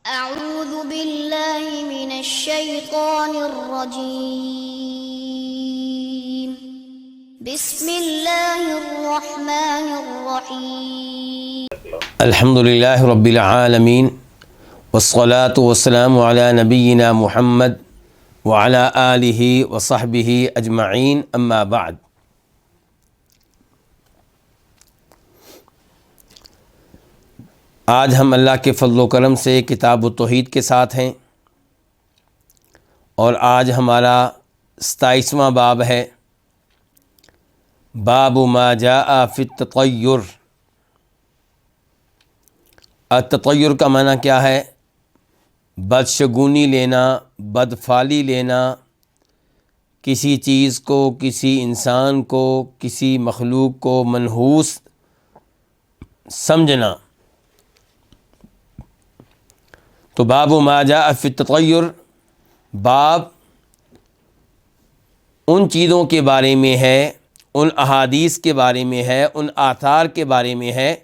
أعوذ بالله من الشيطان الرجيم بسم الله الرحمن الرحيم الحمد لله رب العالمين والصلاة والسلام على نبينا محمد وعلى آله وصحبه أجمعين أما بعد. آج ہم اللہ کے فضل و کرم سے کتاب التوحید کے ساتھ ہیں اور آج ہمارا 27واں باب ہے، باب ما جاء فی التطیر. التطیر کا معنی کیا ہے؟ بدشگونی لینا، بدفعلی لینا، کسی چیز کو، کسی انسان کو، کسی مخلوق کو منحوس سمجھنا. تو باب ما جاء فی التطیر، باب ان چیزوں کے بارے میں ہے، ان احادیث کے بارے میں ہے، ان آثار کے بارے میں ہے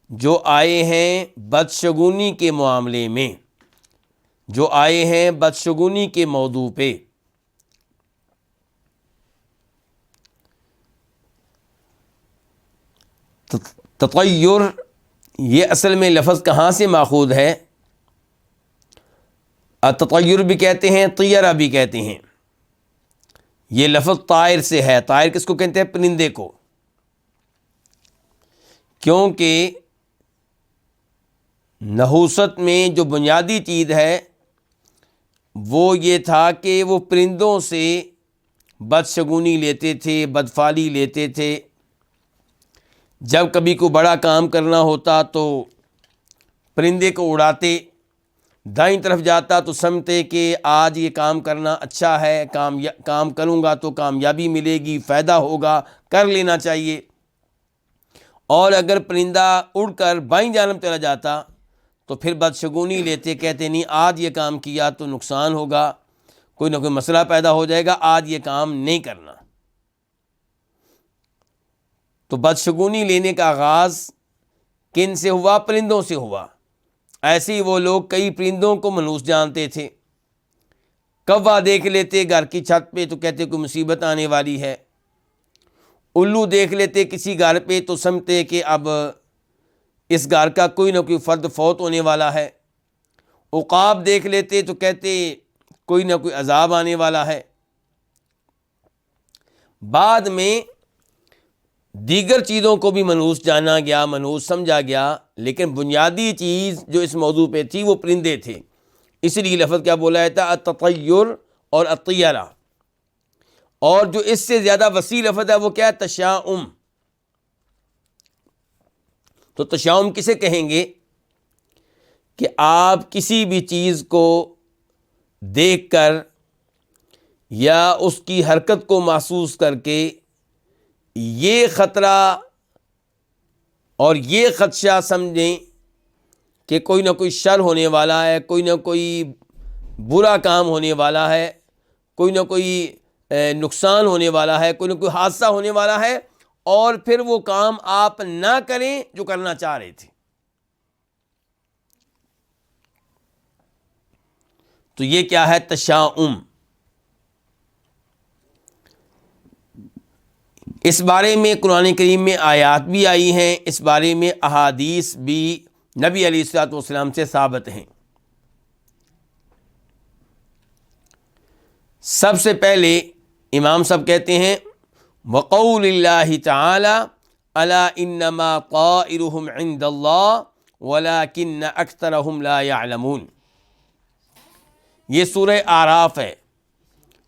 جو آئے ہیں بدشگونی کے معاملے میں، جو آئے ہیں بدشگونی کے موضوع پہ. تطیر یہ اصل میں لفظ کہاں سے ماخوذ ہے؟ التطیر بھی کہتے ہیں، طیرہ بھی کہتے ہیں. یہ لفظ طائر سے ہے. طائر کس کو کہتے ہیں؟ پرندے کو. کیونکہ نحوست میں جو بنیادی چیز ہے وہ یہ تھا کہ وہ پرندوں سے بدشگونی لیتے تھے، بدفعلی لیتے تھے. جب کبھی کوئی بڑا کام کرنا ہوتا تو پرندے کو اڑاتے، دائیں طرف جاتا تو سمجھتے کہ آج یہ کام کرنا اچھا ہے، کام کروں گا تو کامیابی ملے گی، فائدہ ہوگا، کر لینا چاہیے. اور اگر پرندہ اڑ کر بائیں جانب چلا جاتا تو پھر بدشگونی لیتے، کہتے نہیں آج یہ کام کیا تو نقصان ہوگا، کوئی نہ کوئی مسئلہ پیدا ہو جائے گا، آج یہ کام نہیں کرنا. تو بدشگونی لینے کا آغاز کن سے ہوا؟ پرندوں سے ہوا. ایسے ہی وہ لوگ کئی پرندوں کو منحوس جانتے تھے. کوا دیکھ لیتے گھر کی چھت پہ تو کہتے کوئی مصیبت آنے والی ہے. الو دیکھ لیتے کسی گھر پہ تو سمجھتے کہ اب اس گھر کا کوئی نہ کوئی فرد فوت ہونے والا ہے. عقاب دیکھ لیتے تو کہتے کوئی نہ کوئی عذاب آنے والا ہے. بعد میں دیگر چیزوں کو بھی منحوس جانا گیا، منحوس سمجھا گیا، لیکن بنیادی چیز جو اس موضوع پہ تھی وہ پرندے تھے. اس لیے لفظ کیا بولا جاتا؟ التطیر اور الطیرہ. اور جو اس سے زیادہ وسیع لفظ ہے وہ کیا ہے؟ تشاؤم. تو تشاؤم کسے کہیں گے؟ کہ آپ کسی بھی چیز کو دیکھ کر یا اس کی حرکت کو محسوس کر کے یہ خطرہ اور یہ خدشہ سمجھیں کہ کوئی نہ کوئی شر ہونے والا ہے، کوئی نہ کوئی برا کام ہونے والا ہے، کوئی نہ کوئی نقصان ہونے والا ہے، کوئی نہ کوئی حادثہ ہونے والا ہے، اور پھر وہ کام آپ نہ کریں جو کرنا چاہ رہے تھے. تو یہ کیا ہے؟ تشاؤم. اس بارے میں قرآن کریم میں آیات بھی آئی ہیں، اس بارے میں احادیث بھی نبی علیہ الصلوۃ والسلام سے ثابت ہیں. سب سے پہلے امام صاحب کہتے ہیں وقول اللہ تعالی الا انما طائرهم عند اللہ ولکن اکثرهم لا يعلمون. یہ سورہ اعراف ہے.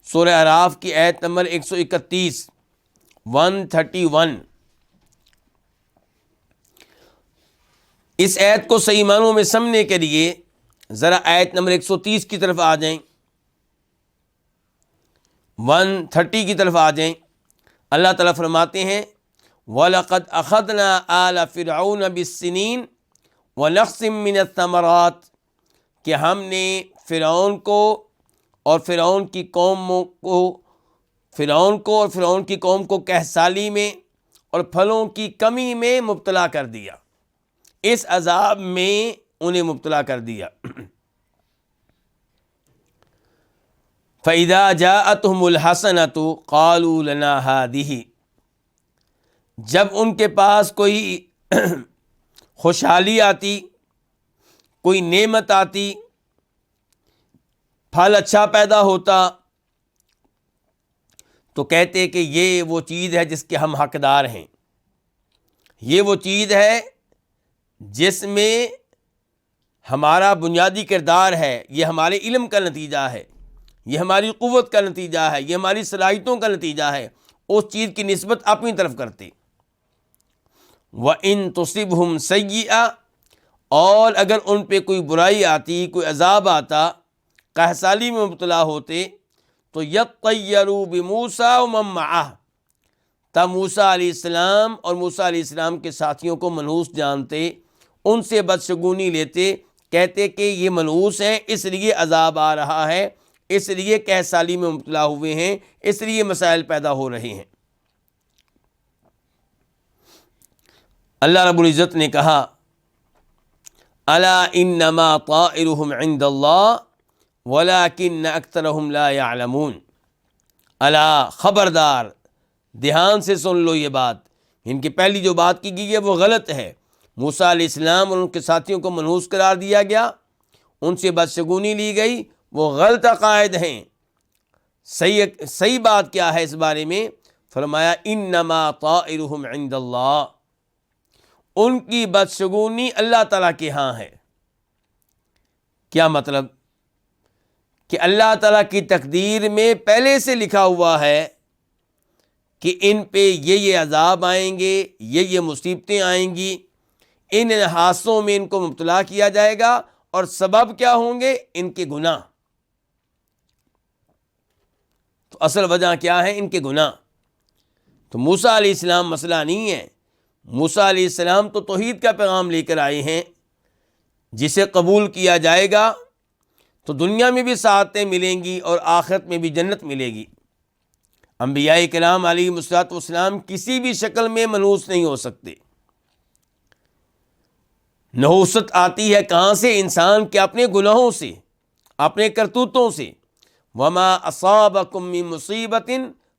سورہ اعراف کی آیت نمبر 131 131. اس آیت کو صحیح معنوں میں سمجھنے کے لیے ذرا آیت نمبر 130 کی طرف آ جائیں، 130 کی طرف آ جائیں. اللہ تعالیٰ فرماتے ہیں وَلَقَدْ أَخَذْنَا آلَ فِرْعَوْنَ بِالسِّنِينَ وَنَقْصٍ مِّنَ الثَّمَرَاتِ، کہ ہم نے فرعون کو اور فرعون کی قوم کو کہسالی میں اور پھلوں کی کمی میں مبتلا کر دیا، اس عذاب میں انہیں مبتلا کر دیا. فَإِذَا جَاءَتْهُمُ الْحَسَنَةُ قَالُوا لَنَا هَٰذِهِ، جب ان کے پاس کوئی خوشحالی آتی، کوئی نعمت آتی، پھل اچھا پیدا ہوتا، تو کہتے کہ یہ وہ چیز ہے جس کے ہم حقدار ہیں، یہ وہ چیز ہے جس میں ہمارا بنیادی کردار ہے، یہ ہمارے علم کا نتیجہ ہے، یہ ہماری قوت کا نتیجہ ہے، یہ ہماری صلاحیتوں کا نتیجہ ہے، اس چیز کی نسبت اپنی طرف کرتے۔ وَإِن تُصِبْهُمْ سَيِّئَةٌ، اور اگر ان پہ کوئی برائی آتی، کوئی عذاب آتا، قحط سالی میں مبتلا ہوتے، تو يَطَّيَّرُوا بِمُوسَىٰ وَمَن مَّعَهُ، تب موسیٰ علیہ السلام اور موسیٰ علیہ السلام کے ساتھیوں کو منحوس جانتے، ان سے بدشگونی لیتے، کہتے کہ یہ منحوس ہیں، اس لیے عذاب آ رہا ہے، اس لیے قحط سالی میں مبتلا ہوئے ہیں، اس لیے مسائل پیدا ہو رہے ہیں۔ اللہ رب العزت نے کہا الا انما طائرهم عند اللہ ولکن اکثرهم لا يعلمون، الا خبردار، دھیان سے سن لو یہ بات، ان کی پہلی جو بات کی گئی ہے وہ غلط ہے، موسیٰ علیہ السلام اور ان کے ساتھیوں کو منحوس قرار دیا گیا، ان سے بدشگونی لی گئی، وہ غلط عقائد ہیں۔ صحیح بات کیا ہے اس بارے میں؟ فرمایا انما طائرهم عند اللہ، ان کی بدشگونی اللہ تعالیٰ کے ہاں ہے۔ کیا مطلب؟ کہ اللہ تعالیٰ کی تقدیر میں پہلے سے لکھا ہوا ہے کہ ان پہ یہ عذاب آئیں گے، یہ مصیبتیں آئیں گی، ان حادثوں میں ان کو مبتلا کیا جائے گا، اور سبب کیا ہوں گے؟ ان کے گناہ۔ تو اصل وجہ کیا ہے؟ ان کے گناہ۔ تو موسیٰ علیہ السلام مسئلہ نہیں ہے، موسیٰ علیہ السلام تو توحید کا پیغام لے کر آئے ہیں، جسے قبول کیا جائے گا تو دنیا میں بھی سعادتیں ملیں گی اور آخرت میں بھی جنت ملے گی۔ انبیاء کرام علیہ الصلوۃ والسلام کسی بھی شکل میں منحوس نہیں ہو سکتے۔ نحوست آتی ہے کہاں سے؟ انسان کے اپنے گناہوں سے، اپنے کرتوتوں سے۔ وما اصابکم من مصیبت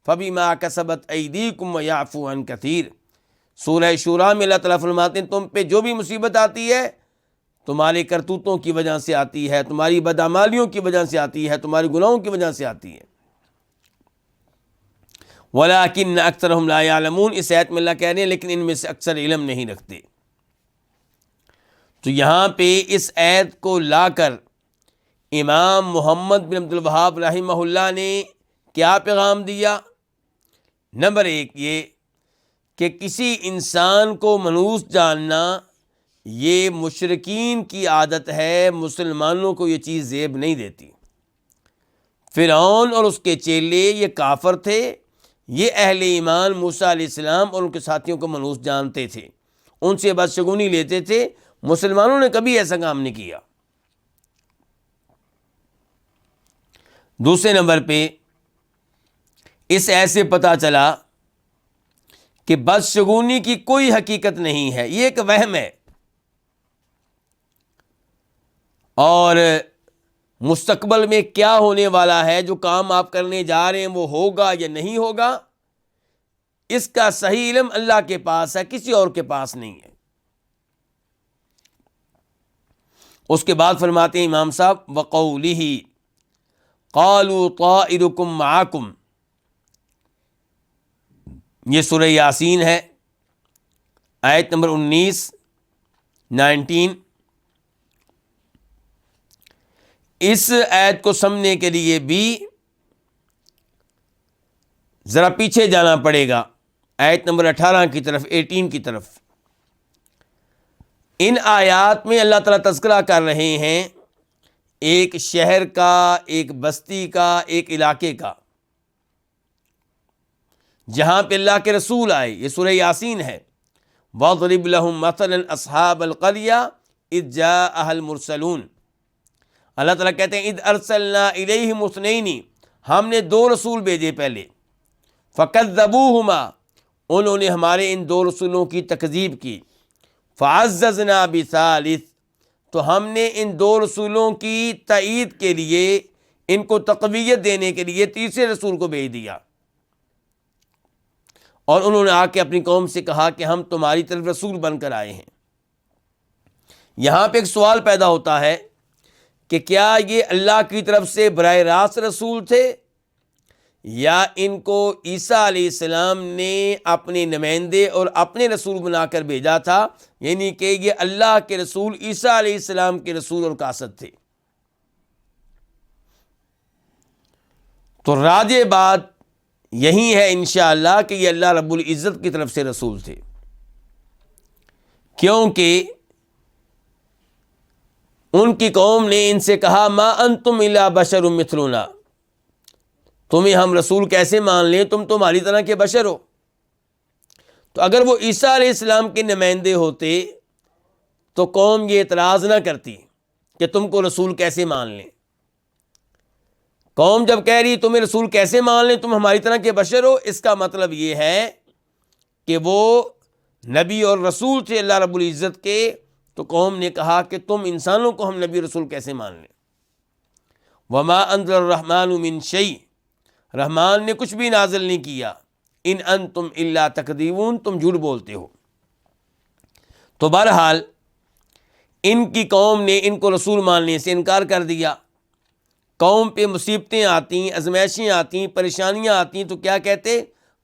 فبما کسبت ایدیکم ویعفو عن کثیر، سورہ شورى میں اللہ تعالیٰ فرماتے ہیں تم پہ جو بھی مصیبت آتی ہے تمہارے کرتوتوں کی وجہ سے آتی ہے، تمہاری بدعمالیوں کی وجہ سے آتی ہے، تمہارے گناہوں کی وجہ سے آتی ہے۔ وَلَٰكِنَّ أَكْثَرَهُمْ لَا يَعْلَمُونَ، اس آیت میں اللہ کہہ رہے ہیں لیکن ان میں سے اکثر علم نہیں رکھتے۔ تو یہاں پہ اس آیت کو لا کر امام محمد بن عبد الوہاب رحمہ اللہ نے کیا پیغام دیا؟ نمبر ایک یہ کہ کسی انسان کو منحوس جاننا یہ مشرکین کی عادت ہے، مسلمانوں کو یہ چیز زیب نہیں دیتی۔ فرعون اور اس کے چیلے یہ کافر تھے، یہ اہل ایمان موسیٰ علیہ السلام اور ان کے ساتھیوں کو منحوس جانتے تھے، ان سے بدشگونی لیتے تھے۔ مسلمانوں نے کبھی ایسا کام نہیں کیا۔ دوسرے نمبر پہ اس ایسے پتہ چلا کہ بدشگونی کی کوئی حقیقت نہیں ہے، یہ ایک وہم ہے، اور مستقبل میں کیا ہونے والا ہے، جو کام آپ کرنے جا رہے ہیں وہ ہوگا یا نہیں ہوگا، اس کا صحیح علم اللہ کے پاس ہے، کسی اور کے پاس نہیں ہے۔ اس کے بعد فرماتے ہیں امام صاحب وَقَوْلِهِ قَالُوا طَائِرُكُمْ مَعَكُمْ، یہ سورہ یاسین ہے، آیت نمبر 19 اس آیت کو سمجھنے کے لیے بھی ذرا پیچھے جانا پڑے گا، آیت نمبر 18 کی طرف، 18 کی طرف۔ ان آیات میں اللہ تعالیٰ تذکرہ کر رہے ہیں ایک شہر کا، ایک بستی کا، ایک علاقے کا، جہاں پہ اللہ کے رسول آئے۔ یہ سورہ یاسین ہے۔ وَاضْرِبْ لَهُمْ مَثَلًا أَصْحَابَ الْقَرْيَةِ إِذْ جَاءَهَا الْمُرْسَلُونَ، اللہ تعالیٰ کہتے ہیں اِذْ أَرْسَلْنَا إِلَيْهِمْ اثْنَيْنِ، ہم نے دو رسول بھیجے پہلے، فَكَذَّبُوهُمَا، انہوں نے ہمارے ان دو رسولوں کی تکذیب کی، فَعَزَّزْنَا بِثَالِثٍ، تو ہم نے ان دو رسولوں کی تائید کے لیے ان کو تقویت دینے کے لیے تیسرے رسول کو بھیج دیا، اور انہوں نے آ کے اپنی قوم سے کہا کہ ہم تمہاری طرف رسول بن کر آئے ہیں۔ یہاں پہ ایک سوال پیدا ہوتا ہے کہ کیا یہ اللہ کی طرف سے براہ راست رسول تھے، یا ان کو عیسیٰ علیہ السلام نے اپنے نمائندے اور اپنے رسول بنا کر بھیجا تھا، یعنی کہ یہ اللہ کے رسول عیسیٰ علیہ السلام کے رسول اور قاصد تھے؟ تو راجح بات یہی ہے انشاءاللہ کہ یہ اللہ رب العزت کی طرف سے رسول تھے، کیونکہ ان کی قوم نے ان سے کہا ما انتم الا بشر مثلنا، تمہیں ہم رسول کیسے مان لیں، تم تو ہماری طرح کے بشر ہو۔ تو اگر وہ عیسیٰ علیہ السلام کے نمائندے ہوتے تو قوم یہ اعتراض نہ کرتی کہ تم کو رسول کیسے مان لیں۔ قوم جب کہہ رہی تمہیں رسول کیسے مان لیں، تم ہماری طرح کے بشر ہو، اس کا مطلب یہ ہے کہ وہ نبی اور رسول تھے اللہ رب العزت کے، تو قوم نے کہا کہ تم انسانوں کو ہم نبی رسول کیسے مان لیں۔ وما انزل الرحمن من شیء، رحمان نے کچھ بھی نازل نہیں کیا، ان انتم الا تکذبون، تم جھوٹ بولتے ہو۔ تو بہرحال ان کی قوم نے ان کو رسول ماننے سے انکار کر دیا۔ قوم پہ مصیبتیں آتی، آزمائشیں آتی، پریشانیاں آتی تو کیا کہتے؟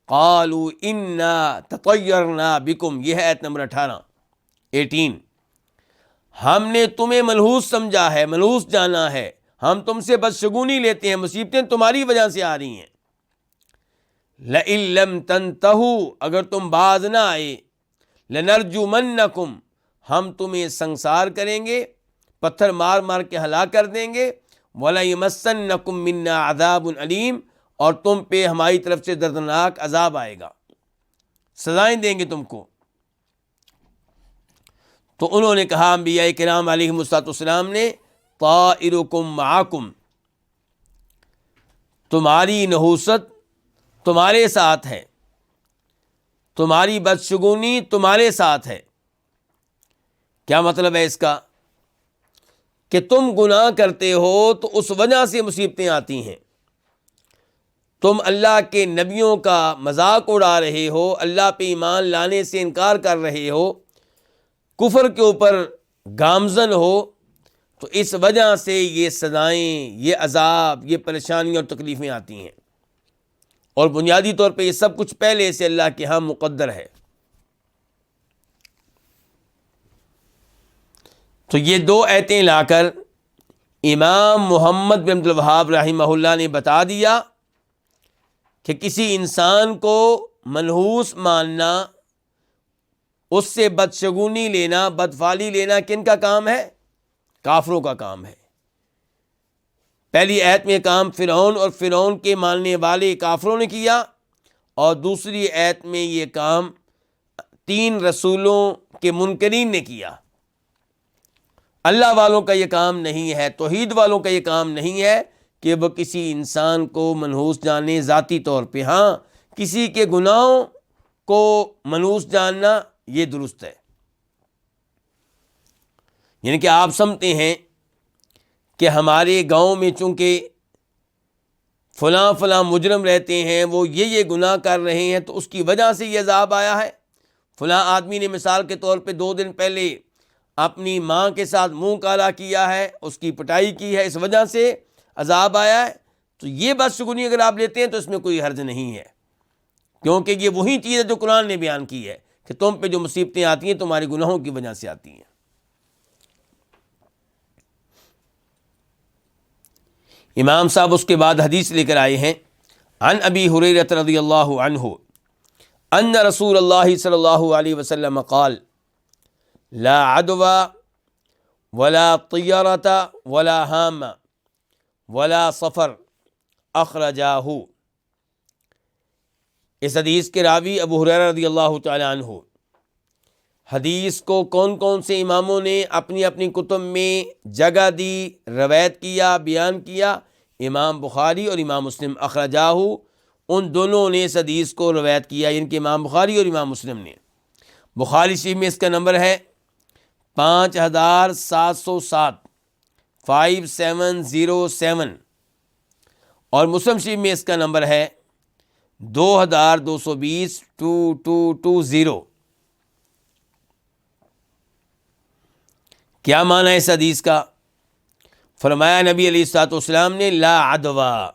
قالوا انا تطیرنا بکم، یہ ہے آیت نمبر 18۔ ہم نے تمہیں منحوس سمجھا ہے، منحوس جانا ہے، ہم تم سے بدشگونی لیتے ہیں، مصیبتیں تمہاری وجہ سے آ رہی ہیں۔ لئن لم تنتہوا، اگر تم باز نہ آئے، لنرجمنکم، ہم تمہیں سنسار کریں گے، پتھر مار مار کے ہلاک کر دیں گے، وَلَيَمَسَّنَّكُم مِّنَّا عَذَابٌ عَلِيمٌ، اور تم پہ ہماری طرف سے دردناک عذاب آئے گا، سزائیں دیں گے تم کو۔ تو انہوں نے کہا انبیاء کرام علیہم السلام نے، طائرکم معکم، تمہاری نحوست تمہارے ساتھ ہے، تمہاری بدشگونی تمہارے ساتھ ہے۔ کیا مطلب ہے اس کا؟ کہ تم گناہ کرتے ہو تو اس وجہ سے مصیبتیں آتی ہیں، تم اللہ کے نبیوں کا مذاق اڑا رہے ہو، اللہ پہ ایمان لانے سے انکار کر رہے ہو، کفر کے اوپر گامزن ہو، تو اس وجہ سے یہ سزائیں، یہ عذاب، یہ پریشانیاں اور تکلیفیں آتی ہیں، اور بنیادی طور پہ یہ سب کچھ پہلے سے اللہ کے ہاں مقدر ہے۔ تو یہ دو آیتیں لا کر امام محمد بن عبد الوہاب رحمہ اللہ نے بتا دیا کہ کسی انسان کو منحوس ماننا، اس سے بدشگونی لینا، بدفعلی لینا کن کا کام ہے؟ کافروں کا کام ہے۔ پہلی آیت میں کام فرعون اور فرعون کے ماننے والے کافروں نے کیا، اور دوسری آیت میں یہ کام 3 رسولوں کے منکرین نے کیا۔ اللہ والوں کا یہ کام نہیں ہے، توحید والوں کا یہ کام نہیں ہے کہ وہ کسی انسان کو منحوس جانے ذاتی طور پہ۔ ہاں، کسی کے گناہوں کو منحوس جاننا یہ درست ہے، یعنی کہ آپ سمجھتے ہیں کہ ہمارے گاؤں میں چونکہ فلاں فلاں مجرم رہتے ہیں، وہ یہ گناہ کر رہے ہیں، تو اس کی وجہ سے یہ عذاب آیا ہے۔ فلاں آدمی نے مثال کے طور پہ 2 دن پہلے اپنی ماں کے ساتھ منہ کالا کیا ہے، اس کی پٹائی کی ہے، اس وجہ سے عذاب آیا ہے۔ تو یہ بدشگونی اگر آپ لیتے ہیں تو اس میں کوئی حرج نہیں ہے، کیونکہ یہ وہی چیز ہے جو قرآن نے بیان کی ہے کہ تم پہ جو مصیبتیں آتی ہیں تمہارے گناہوں کی وجہ سے آتی ہیں۔ امام صاحب اس کے بعد حدیث لے کر آئے ہیں، عن ابی ہریرہ رضی اللہ عنہ ان رسول اللہ صلی اللہ علیہ وسلم قال لا عدوى ولا طیرۃ ولا ہام ولا صفر اخرجاہ۔ اس حدیث کے راوی ابو ہریرہ رضی اللہ تعالی عنہ، حدیث کو کون کون سے اماموں نے اپنی اپنی کتب میں جگہ دی، روایت کیا، بیان کیا؟ امام بخاری اور امام مسلم، اخرجاہ، ان دونوں نے اس حدیث کو روایت کیا، ان کے امام بخاری اور امام مسلم نے۔ بخاری شریف میں اس کا نمبر ہے 5707، 5707، اور مسلم شریف میں اس کا نمبر ہے 2220 کیا معنی ہے اس حدیث کا؟ فرمایا نبی علیہ الصلوۃ والسلام نے لا عدوا،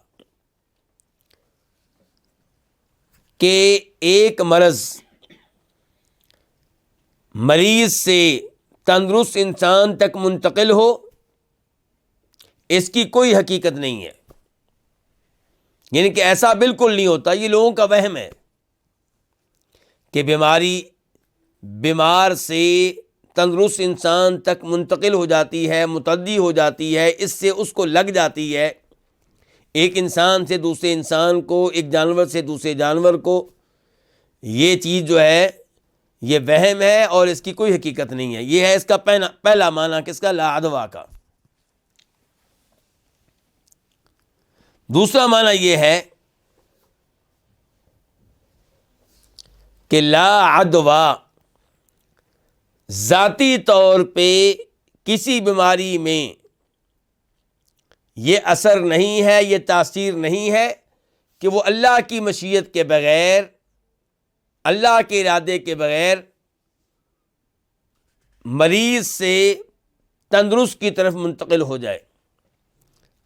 کہ ایک مرض مریض سے تندرست انسان تک منتقل ہو، اس کی کوئی حقیقت نہیں ہے. یعنی کہ ایسا بالکل نہیں ہوتا، یہ لوگوں کا وہم ہے کہ بیمار سے تندرست انسان تک منتقل ہو جاتی ہے، متعدی ہو جاتی ہے، اس سے اس کو لگ جاتی ہے، ایک انسان سے دوسرے انسان کو، ایک جانور سے دوسرے جانور کو. یہ چیز جو ہے یہ وہم ہے اور اس کی کوئی حقیقت نہیں ہے. یہ ہے اس کا پہلا معنی کس کا؟ لا عدوا کا. دوسرا معنی یہ ہے کہ لا عدوا ذاتی طور پہ کسی بیماری میں یہ اثر نہیں ہے، یہ تاثیر نہیں ہے کہ وہ اللہ کی مشیت کے بغیر، اللہ کے ارادے کے بغیر مریض سے تندرست کی طرف منتقل ہو جائے.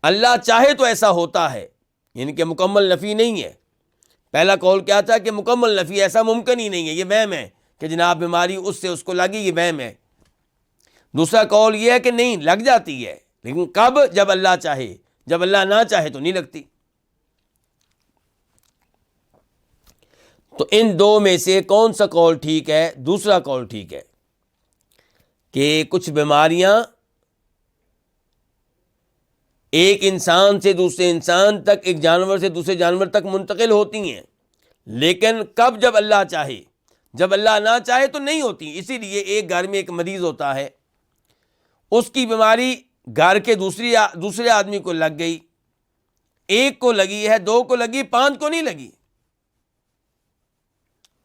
اللہ چاہے تو ایسا ہوتا ہے، یعنی کہ مکمل نفی نہیں ہے. پہلا قول کیا تھا کہ مکمل نفی، ایسا ممکن ہی نہیں ہے، یہ وہم ہے کہ جناب بیماری اس سے اس کو لگی، یہ وہم ہے. دوسرا قول یہ ہے کہ نہیں، لگ جاتی ہے، لیکن کب؟ جب اللہ چاہے. جب اللہ نہ چاہے تو نہیں لگتی. تو ان دو میں سے کون سا قول ٹھیک ہے؟ دوسرا قول ٹھیک ہے کہ کچھ بیماریاں ایک انسان سے دوسرے انسان تک، ایک جانور سے دوسرے جانور تک منتقل ہوتی ہیں، لیکن کب؟ جب اللہ چاہے. جب اللہ نہ چاہے تو نہیں ہوتی. اسی لیے ایک گھر میں ایک مریض ہوتا ہے، اس کی بیماری گھر کے دوسرے آدمی کو لگ گئی، ایک کو لگی ہے، دو کو لگی، 5 کو نہیں لگی.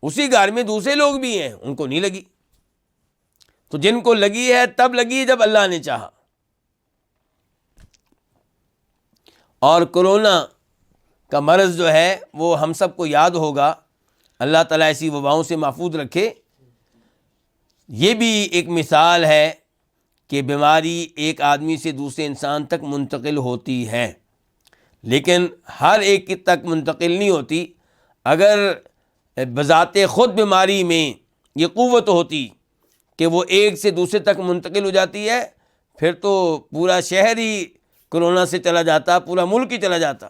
اسی گھر میں دوسرے لوگ بھی ہیں، ان کو نہیں لگی. تو جن کو لگی ہے تب لگی جب اللہ نے چاہا. اور کرونا کا مرض جو ہے وہ ہم سب کو یاد ہوگا، اللہ تعالیٰ ایسی وباؤں سے محفوظ رکھے. یہ بھی ایک مثال ہے کہ بیماری ایک آدمی سے دوسرے انسان تک منتقل ہوتی ہے، لیکن ہر ایک تک منتقل نہیں ہوتی. اگر بذات خود بیماری میں یہ قوت ہوتی کہ وہ ایک سے دوسرے تک منتقل ہو جاتی ہے، پھر تو پورا شہر ہی کرونا سے چلا جاتا، پورا ملک ہی چلا جاتا.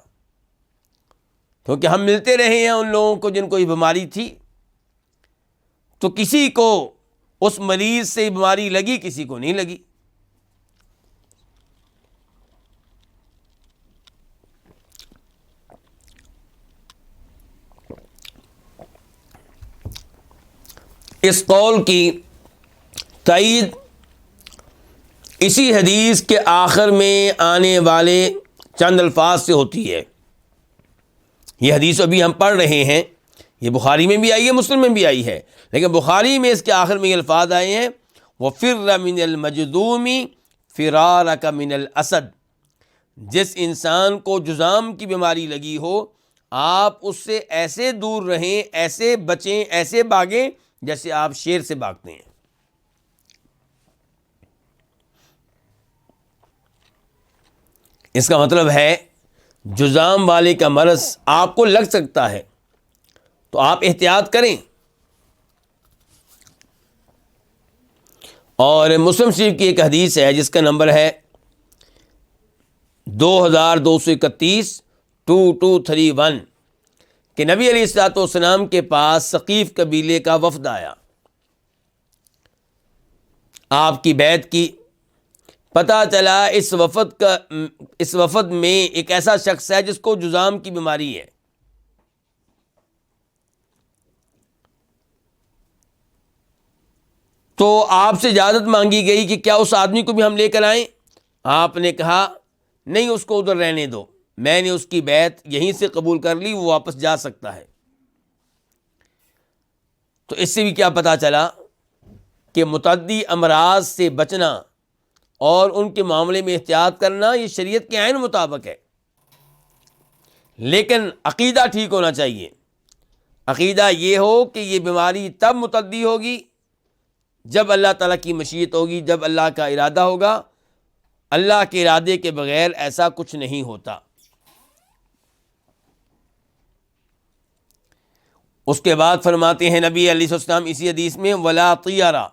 کیونکہ ہم ملتے رہے ہیں ان لوگوں کو جن کو یہ بیماری تھی، تو کسی کو اس مریض سے بیماری لگی، کسی کو نہیں لگی. اس قول کی تائید اسی حدیث کے آخر میں آنے والے چند الفاظ سے ہوتی ہے. یہ حدیث ابھی ہم پڑھ رہے ہیں، یہ بخاری میں بھی آئی ہے، مسلم میں بھی آئی ہے، لیکن بخاری میں اس کے آخر میں یہ الفاظ آئے ہیں وَفِرَّ مِنَ الْمَجْذُومِ فِرَارَكَ مِنَ الْأَسَدِ. جس انسان کو جذام کی بیماری لگی ہو، آپ اس سے ایسے دور رہیں، ایسے بچیں، ایسے بھاگیں جیسے آپ شیر سے بھاگتے ہیں. اس کا مطلب ہے جذام والے کا مرض آپ کو لگ سکتا ہے تو آپ احتیاط کریں. اور مسلم شریف کی ایک حدیث ہے جس کا نمبر ہے 2231 کہ نبی علیہ الصلوۃ والسلام کے پاس ثقیف قبیلے کا وفد آیا، آپ کی بیعت کی. پتہ چلا اس وفد میں ایک ایسا شخص ہے جس کو جذام کی بیماری ہے. تو آپ سے اجازت مانگی گئی کہ کیا اس آدمی کو بھی ہم لے کر آئیں؟ آپ نے کہا نہیں، اس کو ادھر رہنے دو، میں نے اس کی بیعت یہیں سے قبول کر لی، وہ واپس جا سکتا ہے. تو اس سے بھی کیا پتہ چلا کہ متعدی امراض سے بچنا اور ان کے معاملے میں احتیاط کرنا یہ شریعت کے عین مطابق ہے. لیکن عقیدہ ٹھیک ہونا چاہیے. عقیدہ یہ ہو کہ یہ بیماری تب متعدی ہوگی جب اللہ تعالیٰ کی مشیت ہوگی، جب اللہ کا ارادہ ہوگا. اللہ کے ارادے کے بغیر ایسا کچھ نہیں ہوتا. اس کے بعد فرماتے ہیں نبی علیہ السلام اسی حدیث میں، ولا طیرہ،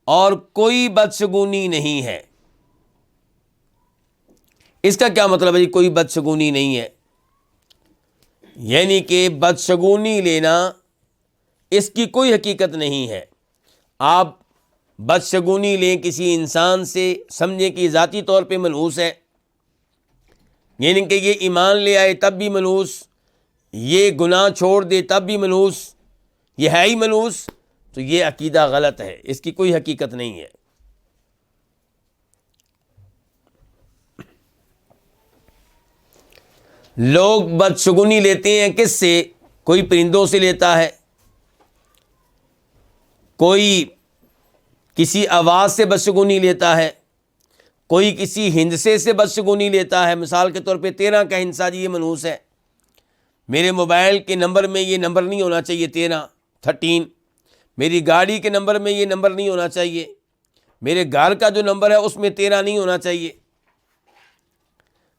اور کوئی بدشگونی نہیں ہے. اس کا کیا مطلب ہے جی کوئی بدشگونی نہیں ہے؟ یعنی کہ بدشگونی لینا اس کی کوئی حقیقت نہیں ہے. آپ بدشگونی لیں کسی انسان سے، سمجھیں کہ ذاتی طور پہ منحوس ہے، یعنی کہ یہ ایمان لے آئے تب بھی منحوس، یہ گناہ چھوڑ دے تب بھی منحوس، یہ ہے ہی منحوس، تو یہ عقیدہ غلط ہے، اس کی کوئی حقیقت نہیں ہے. لوگ بدشگونی لیتے ہیں کس سے؟ کوئی پرندوں سے لیتا ہے، کوئی کسی آواز سے بدشگونی لیتا ہے، کوئی کسی ہندسے سے بدشگونی لیتا ہے. مثال کے طور پہ 13 کا ہندسہ جی یہ منحوس ہے، میرے موبائل کے نمبر میں یہ نمبر نہیں ہونا چاہیے 13، میری گاڑی کے نمبر میں یہ نمبر نہیں ہونا چاہیے، میرے گھر کا جو نمبر ہے اس میں 13 نہیں ہونا چاہیے.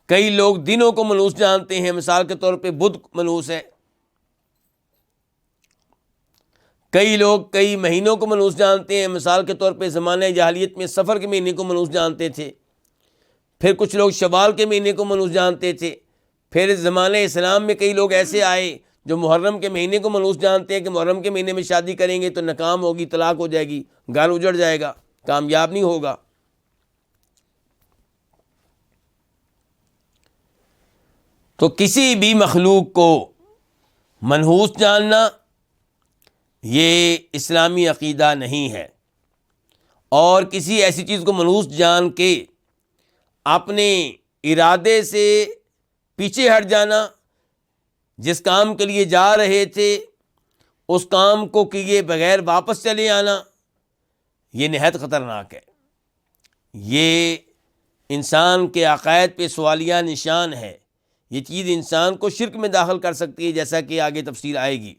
کئی لوگ دنوں کو منحوس جانتے ہیں، مثال کے طور پہ بدھ منحوس ہے. کئی لوگ کئی مہینوں کو منحوس جانتے ہیں، مثال کے طور پہ زمانہ جاہلیت میں سفر کے مہینے کو منحوس جانتے تھے، پھر کچھ لوگ شوال کے مہینے کو منحوس جانتے تھے، پھر زمانہ اسلام میں کئی لوگ ایسے آئے جو محرم کے مہینے کو منحوس جانتے ہیں کہ محرم کے مہینے میں شادی کریں گے تو ناکام ہوگی، طلاق ہو جائے گی، گھر اجڑ جائے گا، کامیاب نہیں ہوگا. تو کسی بھی مخلوق کو منحوس جاننا یہ اسلامی عقیدہ نہیں ہے، اور کسی ایسی چیز کو منحوس جان کے اپنے ارادے سے پیچھے ہٹ جانا، جس کام کے لیے جا رہے تھے اس کام کو کیے بغیر واپس چلے آنا، یہ نہایت خطرناک ہے. یہ انسان کے عقائد پہ سوالیہ نشان ہے. یہ چیز انسان کو شرک میں داخل کر سکتی ہے، جیسا کہ آگے تفصیل آئے گی.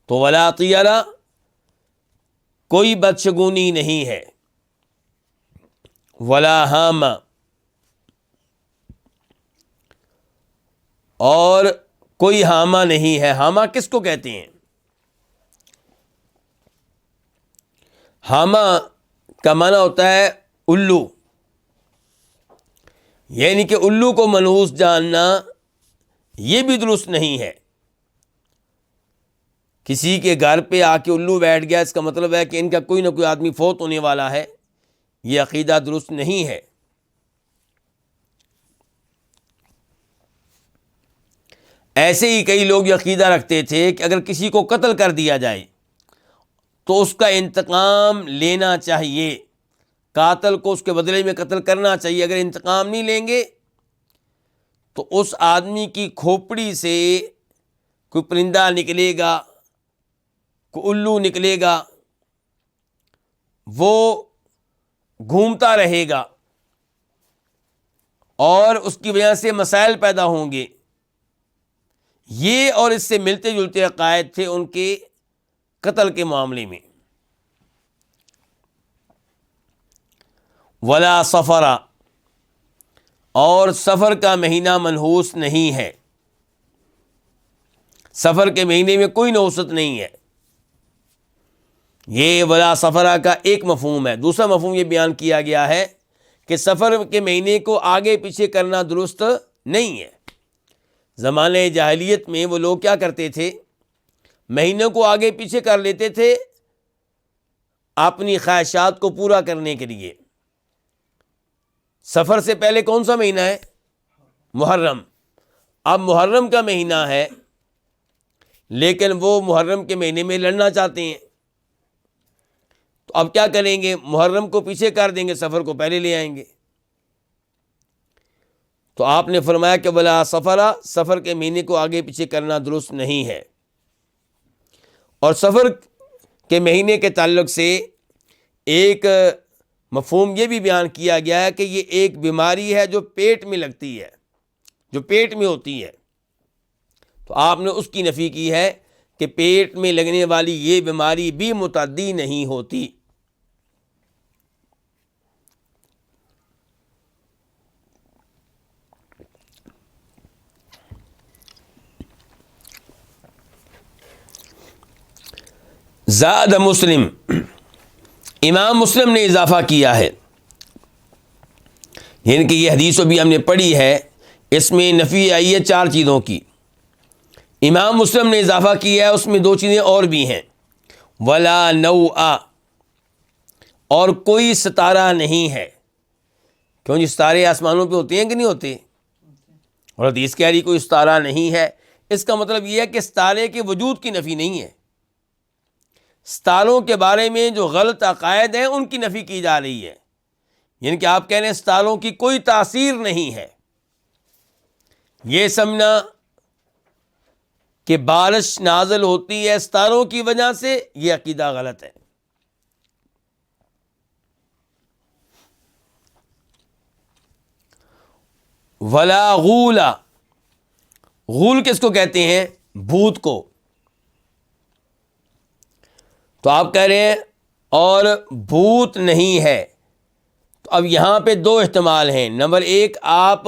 تو ولا طیرہ، کوئی بدشگونی نہیں ہے. ولا ہامہ، اور کوئی ہامہ نہیں ہے. ہامہ کس کو کہتے ہیں؟ ہامہ کا معنی ہوتا ہے الو، یعنی کہ الو کو منحوس جاننا یہ بھی درست نہیں ہے. کسی کے گھر پہ آ کے الو بیٹھ گیا، اس کا مطلب ہے کہ ان کا کوئی نہ کوئی آدمی فوت ہونے والا ہے. یہ عقیدہ درست نہیں ہے. ایسے ہی کئی لوگ یہ عقیدہ رکھتے تھے کہ اگر کسی کو قتل کر دیا جائے تو اس کا انتقام لینا چاہیے، قاتل کو اس کے بدلے میں قتل کرنا چاہیے. اگر انتقام نہیں لیں گے تو اس آدمی کی کھوپڑی سے کوئی پرندہ نکلے گا، کوئی الو نکلے گا، وہ گھومتا رہے گا اور اس کی وجہ سے مسائل پیدا ہوں گے. یہ اور اس سے ملتے جلتے عقائد تھے ان کے قتل کے معاملے میں. ولا سفرا، اور سفر کا مہینہ منحوس نہیں ہے. سفر کے مہینے میں کوئی نحوست نہیں ہے. یہ ولا سفرا کا ایک مفہوم ہے. دوسرا مفہوم یہ بیان کیا گیا ہے کہ سفر کے مہینے کو آگے پیچھے کرنا درست نہیں ہے. زمانہ جاہلیت میں وہ لوگ کیا کرتے تھے؟ مہینوں کو آگے پیچھے کر لیتے تھے اپنی خواہشات کو پورا کرنے کے لیے. سفر سے پہلے کون سا مہینہ ہے؟ محرم. اب محرم کا مہینہ ہے لیکن وہ محرم کے مہینے میں لڑنا چاہتے ہیں، تو اب کیا کریں گے؟ محرم کو پیچھے کر دیں گے، سفر کو پہلے لے آئیں گے. تو آپ نے فرمایا کہ ولا سفرا، سفر کے مہینے کو آگے پیچھے کرنا درست نہیں ہے. اور سفر کے مہینے کے تعلق سے ایک مفہوم یہ بھی بیان کیا گیا ہے کہ یہ ایک بیماری ہے جو پیٹ میں لگتی ہے. جو پیٹ میں ہوتی ہے، تو آپ نے اس کی نفی کی ہے کہ پیٹ میں لگنے والی یہ بیماری بھی متعدی نہیں ہوتی۔ زاد مسلم، امام مسلم نے اضافہ کیا ہے، یعنی کہ یہ حدیث بھی ہم نے پڑھی ہے، اس میں نفی آئی ہے 4 چیزوں کی، امام مسلم نے اضافہ کیا ہے، اس میں 2 چیزیں اور بھی ہیں، ولا نوء، اور کوئی ستارہ نہیں ہے۔ کیوں جی ستارے آسمانوں پہ ہوتے ہیں کہ نہیں ہوتے؟ اور حدیث کہہ رہی کوئی ستارہ نہیں ہے، اس کا مطلب یہ ہے کہ ستارے کے وجود کی نفی نہیں ہے، ستاروں کے بارے میں جو غلط عقائد ہیں ان کی نفی کی جا رہی ہے، یعنی کہ آپ کہہ رہے ہیں ستاروں کی کوئی تاثیر نہیں ہے، یہ سمجھنا کہ بارش نازل ہوتی ہے ستاروں کی وجہ سے، یہ عقیدہ غلط ہے۔ ولا غول، غول کس کو کہتے ہیں؟ بھوت کو۔ تو آپ کہہ رہے ہیں اور بھوت نہیں ہے، تو اب یہاں پہ 2 احتمال ہیں، نمبر 1 آپ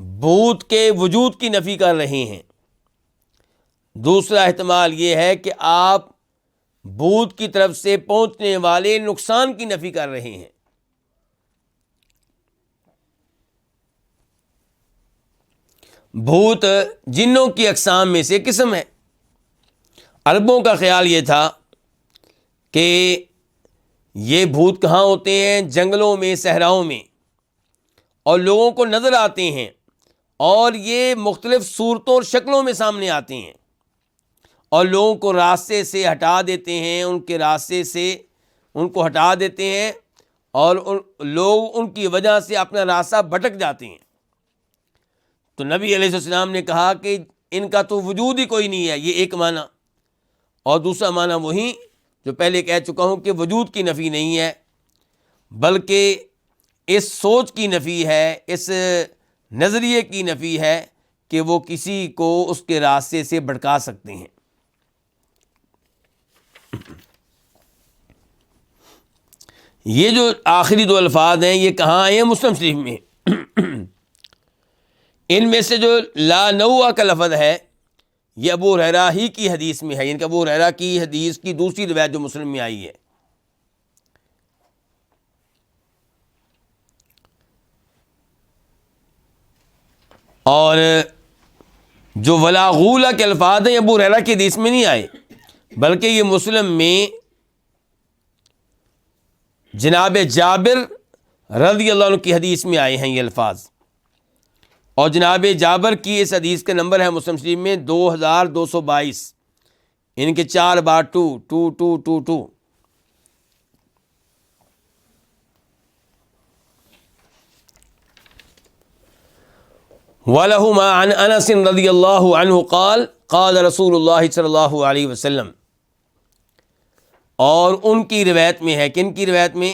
بھوت کے وجود کی نفی کر رہے ہیں، دوسرا احتمال یہ ہے کہ آپ بھوت کی طرف سے پہنچنے والے نقصان کی نفی کر رہے ہیں۔ بھوت جنوں کی اقسام میں سے قسم ہے، عربوں کا خیال یہ تھا کہ یہ بھوت کہاں ہوتے ہیں؟ جنگلوں میں، صحراؤں میں، اور لوگوں کو نظر آتے ہیں، اور یہ مختلف صورتوں اور شکلوں میں سامنے آتے ہیں، اور لوگوں کو راستے سے ہٹا دیتے ہیں، ان کے راستے سے ان کو ہٹا دیتے ہیں، اور لوگ ان کی وجہ سے اپنا راستہ بھٹک جاتے ہیں۔ تو نبی علیہ السلام نے کہا کہ ان کا تو وجود ہی کوئی نہیں ہے، یہ ایک معنی، اور دوسرا معنی وہی جو پہلے کہہ چکا ہوں کہ وجود کی نفی نہیں ہے، بلکہ اس سوچ کی نفی ہے، اس نظریے کی نفی ہے کہ وہ کسی کو اس کے راستے سے بھٹکا سکتے ہیں۔ یہ جو آخری 2 الفاظ ہیں یہ کہاں آئے ہیں؟ مسلم شریف میں۔ ان میں سے جو لا نوء کا لفظ ہے یہ ابو ہریرہ ہی کی حدیث میں ہے، یعنی کہ ابو ہریرہ کی حدیث کی دوسری روایت جو مسلم میں آئی ہے۔ اور جو ولا غول کے الفاظ ہیں ابو ہریرہ کی حدیث میں نہیں آئے، بلکہ یہ مسلم میں جناب جابر رضی اللہ عنہ کی حدیث میں آئے ہیں یہ الفاظ، اور جناب جابر کی اس حدیث کا نمبر ہے مسلم شریف میں 2222، ان کے 4 بار 22222۔ وَلَهُمَا عَنْ أَنَسٍ رضی اللہ عنہ قال قال رسول اللہ صلی اللہ علیہ وسلم، اور ان کی روایت میں ہے، کن کی روایت میں؟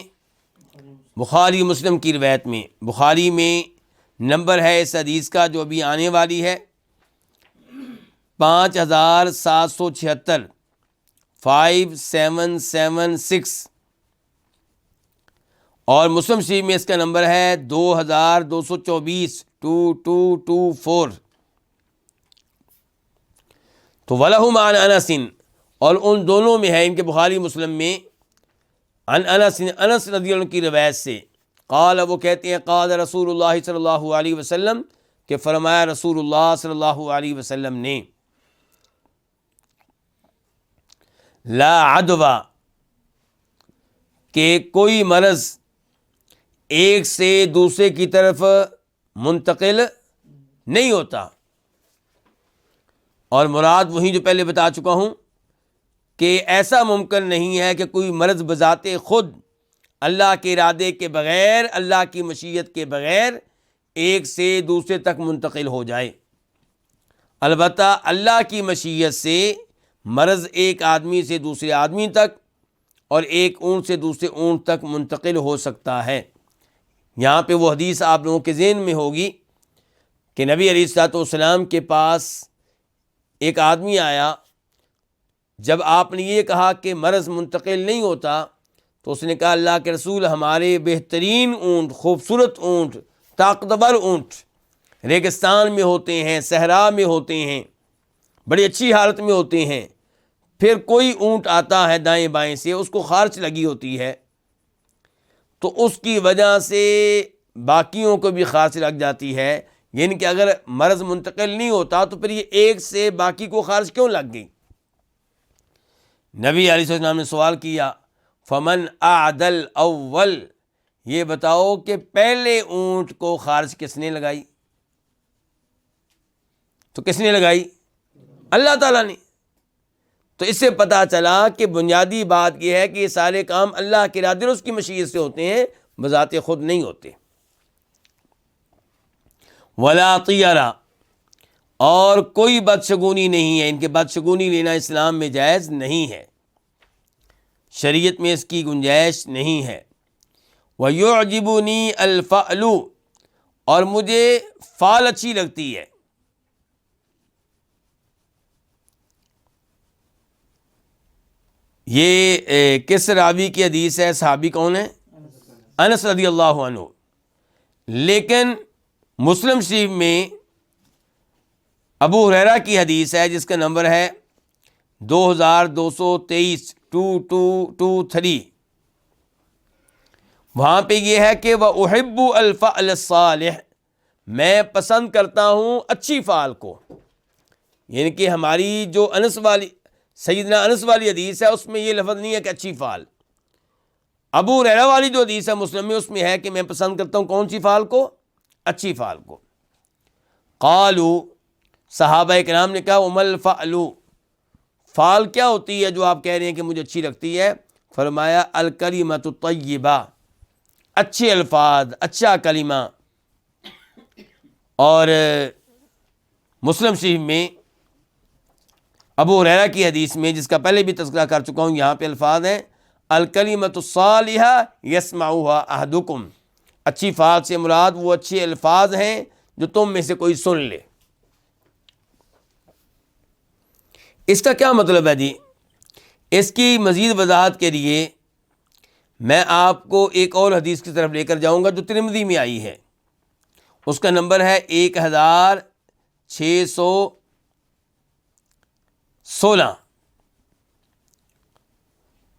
بخاری مسلم کی روایت میں۔ بخاری میں نمبر ہے اس حدیث کا جو ابھی آنے والی ہے 5776، 5776، اور مسلم شریف میں اس کا نمبر ہے 2224، 2224۔ تو وَلَهُمْ عَنْ أَنَسٍ، اور ان دونوں میں ہے، ان کے بخاری مسلم میں عن انس، انس رضی اللہ عنہ کی روایت سے، قال وہ کہتے ہیں قال رسول اللہ صلی اللہ علیہ وسلم، کہ فرمایا رسول اللہ صلی اللہ علیہ وسلم نے، لا عدوى، کہ کوئی مرض ایک سے دوسرے کی طرف منتقل نہیں ہوتا، اور مراد وہی جو پہلے بتا چکا ہوں کہ ایسا ممکن نہیں ہے کہ کوئی مرض بذات خود اللہ کے ارادے کے بغیر، اللہ کی مشیت کے بغیر ایک سے دوسرے تک منتقل ہو جائے۔ البتہ اللہ کی مشیت سے مرض ایک آدمی سے دوسرے آدمی تک اور ایک اونٹ سے دوسرے اونٹ تک منتقل ہو سکتا ہے۔ یہاں پہ وہ حدیث آپ لوگوں کے ذہن میں ہوگی کہ نبی علیہ الصلوۃ والسلام کے پاس ایک آدمی آیا. جب آپ نے یہ کہا کہ مرض منتقل نہیں ہوتا تو اس نے کہا اللہ کے رسول ہمارے بہترین اونٹ، خوبصورت اونٹ، طاقتور اونٹ ریگستان میں ہوتے ہیں، صحرا میں ہوتے ہیں، بڑی اچھی حالت میں ہوتے ہیں. پھر کوئی اونٹ آتا ہے دائیں بائیں سے، اس کو خارچ لگی ہوتی ہے تو اس کی وجہ سے باقیوں کو بھی خارچ لگ جاتی ہے. یعنی کہ اگر مرض منتقل نہیں ہوتا تو پھر یہ ایک سے باقی کو خارچ کیوں لگ گئی؟ نبی علیہ السلام نے سوال کیا فمن اعدل اول، یہ بتاؤ کہ پہلے اونٹ کو خارچ کس نے لگائی؟ تو کس نے لگائی؟ اللہ تعالیٰ نے. تو اس سے پتہ چلا کہ بنیادی بات یہ ہے کہ یہ سارے کام اللہ کے ارادے اور اس کی مشیت سے ہوتے ہیں، بذات خود نہیں ہوتے. ولا طیرہ، اور کوئی بدشگونی نہیں ہے. ان کے بدشگونی لینا اسلام میں جائز نہیں ہے، شریعت میں اس کی گنجائش نہیں ہے. وَيُعْجِبُنِي الْفَعْلُ، اور مجھے فعل اچھی لگتی ہے. یہ کس راوی کی حدیث ہے؟ صحابی کون ہے؟ انس رضی اللہ عنہ. لیکن مسلم شریف میں ابو ہریرہ کی حدیث ہے جس کا نمبر ہے 2223 2223. وہاں پہ یہ ہے کہ وَأُحِبُّ الْفَعْلَ الصَّالِحَ، میں پسند کرتا ہوں اچھی فعل کو. یعنی کہ ہماری جو انس والی سیدنا انس والی حدیث ہے اس میں یہ لفظ نہیں ہے کہ اچھی فعل. ابو ہریرہ والی جو حدیث ہے مسلم میں، اس میں ہے کہ میں پسند کرتا ہوں کون سی فعل کو؟ اچھی فعل کو. قالوا، صحابہ کرام نے کہا وما الفعل، فعل کیا ہوتی ہے جو آپ کہہ رہے ہیں کہ مجھے اچھی لگتی ہے؟ فرمایا الکلمۃ الطیبہ، اچھے الفاظ، اچھا کلمہ. اور مسلم شریف میں ابو ہریرہ کی حدیث میں جس کا پہلے بھی تذکرہ کر چکا ہوں، یہاں پہ الفاظ ہیں الکلمۃ الصالحہ یسمعها احدکم. اچھی فعل سے مراد وہ اچھے الفاظ ہیں جو تم میں سے کوئی سن لے. اس کا کیا مطلب ہے جی؟ اس کی مزید وضاحت کے لیے میں آپ کو ایک اور حدیث کی طرف لے کر جاؤں گا جو ترمذی میں آئی ہے. اس کا نمبر ہے 1616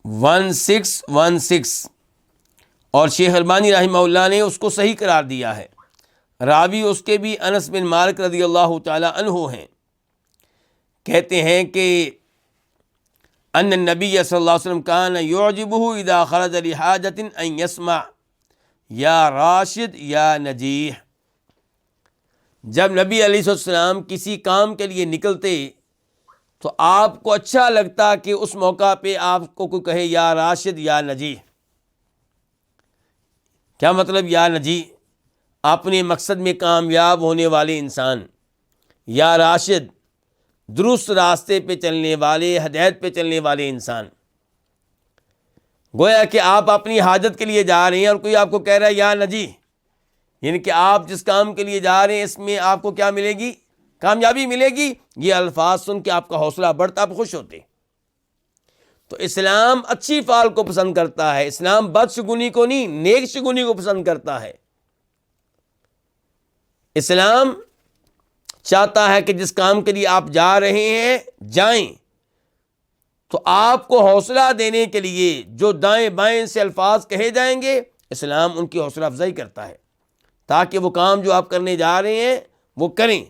1616، اور شیخ البانی رحمہ اللہ نے اس کو صحیح قرار دیا ہے. راوی اس کے بھی انس بن مالک رضی اللہ تعالی عنہ ہیں. کہتے ہیں کہ ان النبی صلی اللہ علیہ وسلم کان یعجبہ اذا خرج لحاجۃ ان یسمع یا راشد یا نجیح. جب نبی علیہ السلام کسی کام کے لیے نکلتے تو آپ کو اچھا لگتا کہ اس موقع پہ آپ کو کوئی کہے یا راشد یا نجیح. کیا مطلب یا نجیح؟ اپنے مقصد میں کامیاب ہونے والے انسان، یا راشد درست راستے پہ چلنے والے، ہدایت پہ چلنے والے انسان. گویا کہ آپ اپنی حاجت کے لیے جا رہے ہیں اور کوئی آپ کو کہہ رہا ہے یا نجیح، یعنی کہ آپ جس کام کے لیے جا رہے ہیں اس میں آپ کو کیا ملے گی؟ کامیابی ملے گی. یہ الفاظ سن کے آپ کا حوصلہ بڑھتا، آپ خوش ہوتے. تو اسلام اچھی فعل کو پسند کرتا ہے، اسلام بدشگونی کو نہیں، نیک شگونی کو پسند کرتا ہے. اسلام چاہتا ہے کہ جس کام کے لیے آپ جا رہے ہیں جائیں، تو آپ کو حوصلہ دینے کے لیے جو دائیں بائیں سے الفاظ کہے جائیں گے اسلام ان کی حوصلہ افزائی کرتا ہے تاکہ وہ کام جو آپ کرنے جا رہے ہیں وہ کریں.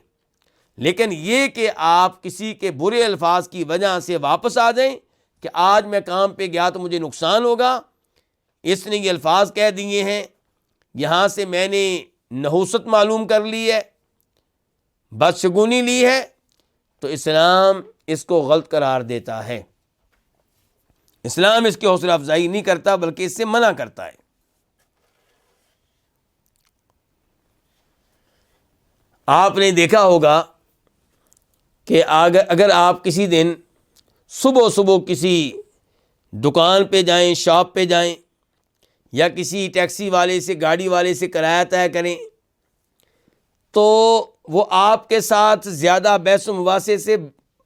لیکن یہ کہ آپ کسی کے برے الفاظ کی وجہ سے واپس آ جائیں کہ آج میں کام پہ گیا تو مجھے نقصان ہوگا، اس نے یہ الفاظ کہہ دیے ہیں، یہاں سے میں نے نحوست معلوم کر لی ہے، بدشگونی لی ہے، تو اسلام اس کو غلط قرار دیتا ہے. اسلام اس کی حوصلہ افزائی نہیں کرتا بلکہ اس سے منع کرتا ہے. آپ نے دیکھا ہوگا کہ اگر آپ کسی دن صبح کسی دکان پہ جائیں، شاپ پہ جائیں، یا کسی ٹیکسی والے سے، گاڑی والے سے کرایہ طے کریں، تو وہ آپ کے ساتھ زیادہ بحث و مباحثے سے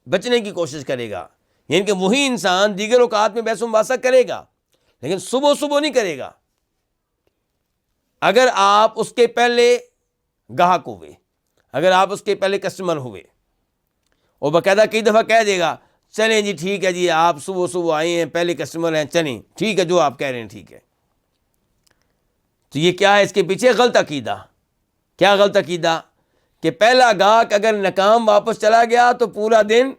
بچنے کی کوشش کرے گا. یعنی کہ وہی انسان دیگر اوقات میں بحث و مباحثہ کرے گا لیکن صبح نہیں کرے گا. اگر آپ اس کے پہلے گاہک ہوئے, اگر آپ اس کے پہلے کسٹمر ہوئے, اور باقاعدہ کئی دفعہ کہہ دے گا چلیں جی ٹھیک ہے جی آپ صبح آئے ہیں, پہلے کسٹمر ہیں, چلیں ٹھیک ہے جو آپ کہہ رہے ہیں ٹھیک ہے, تو یہ کیا ہے؟ اس کے پیچھے غلط عقیدہ. کیا غلط عقیدہ؟ کہ پہلا گاہک اگر ناکام واپس چلا گیا تو پورا دن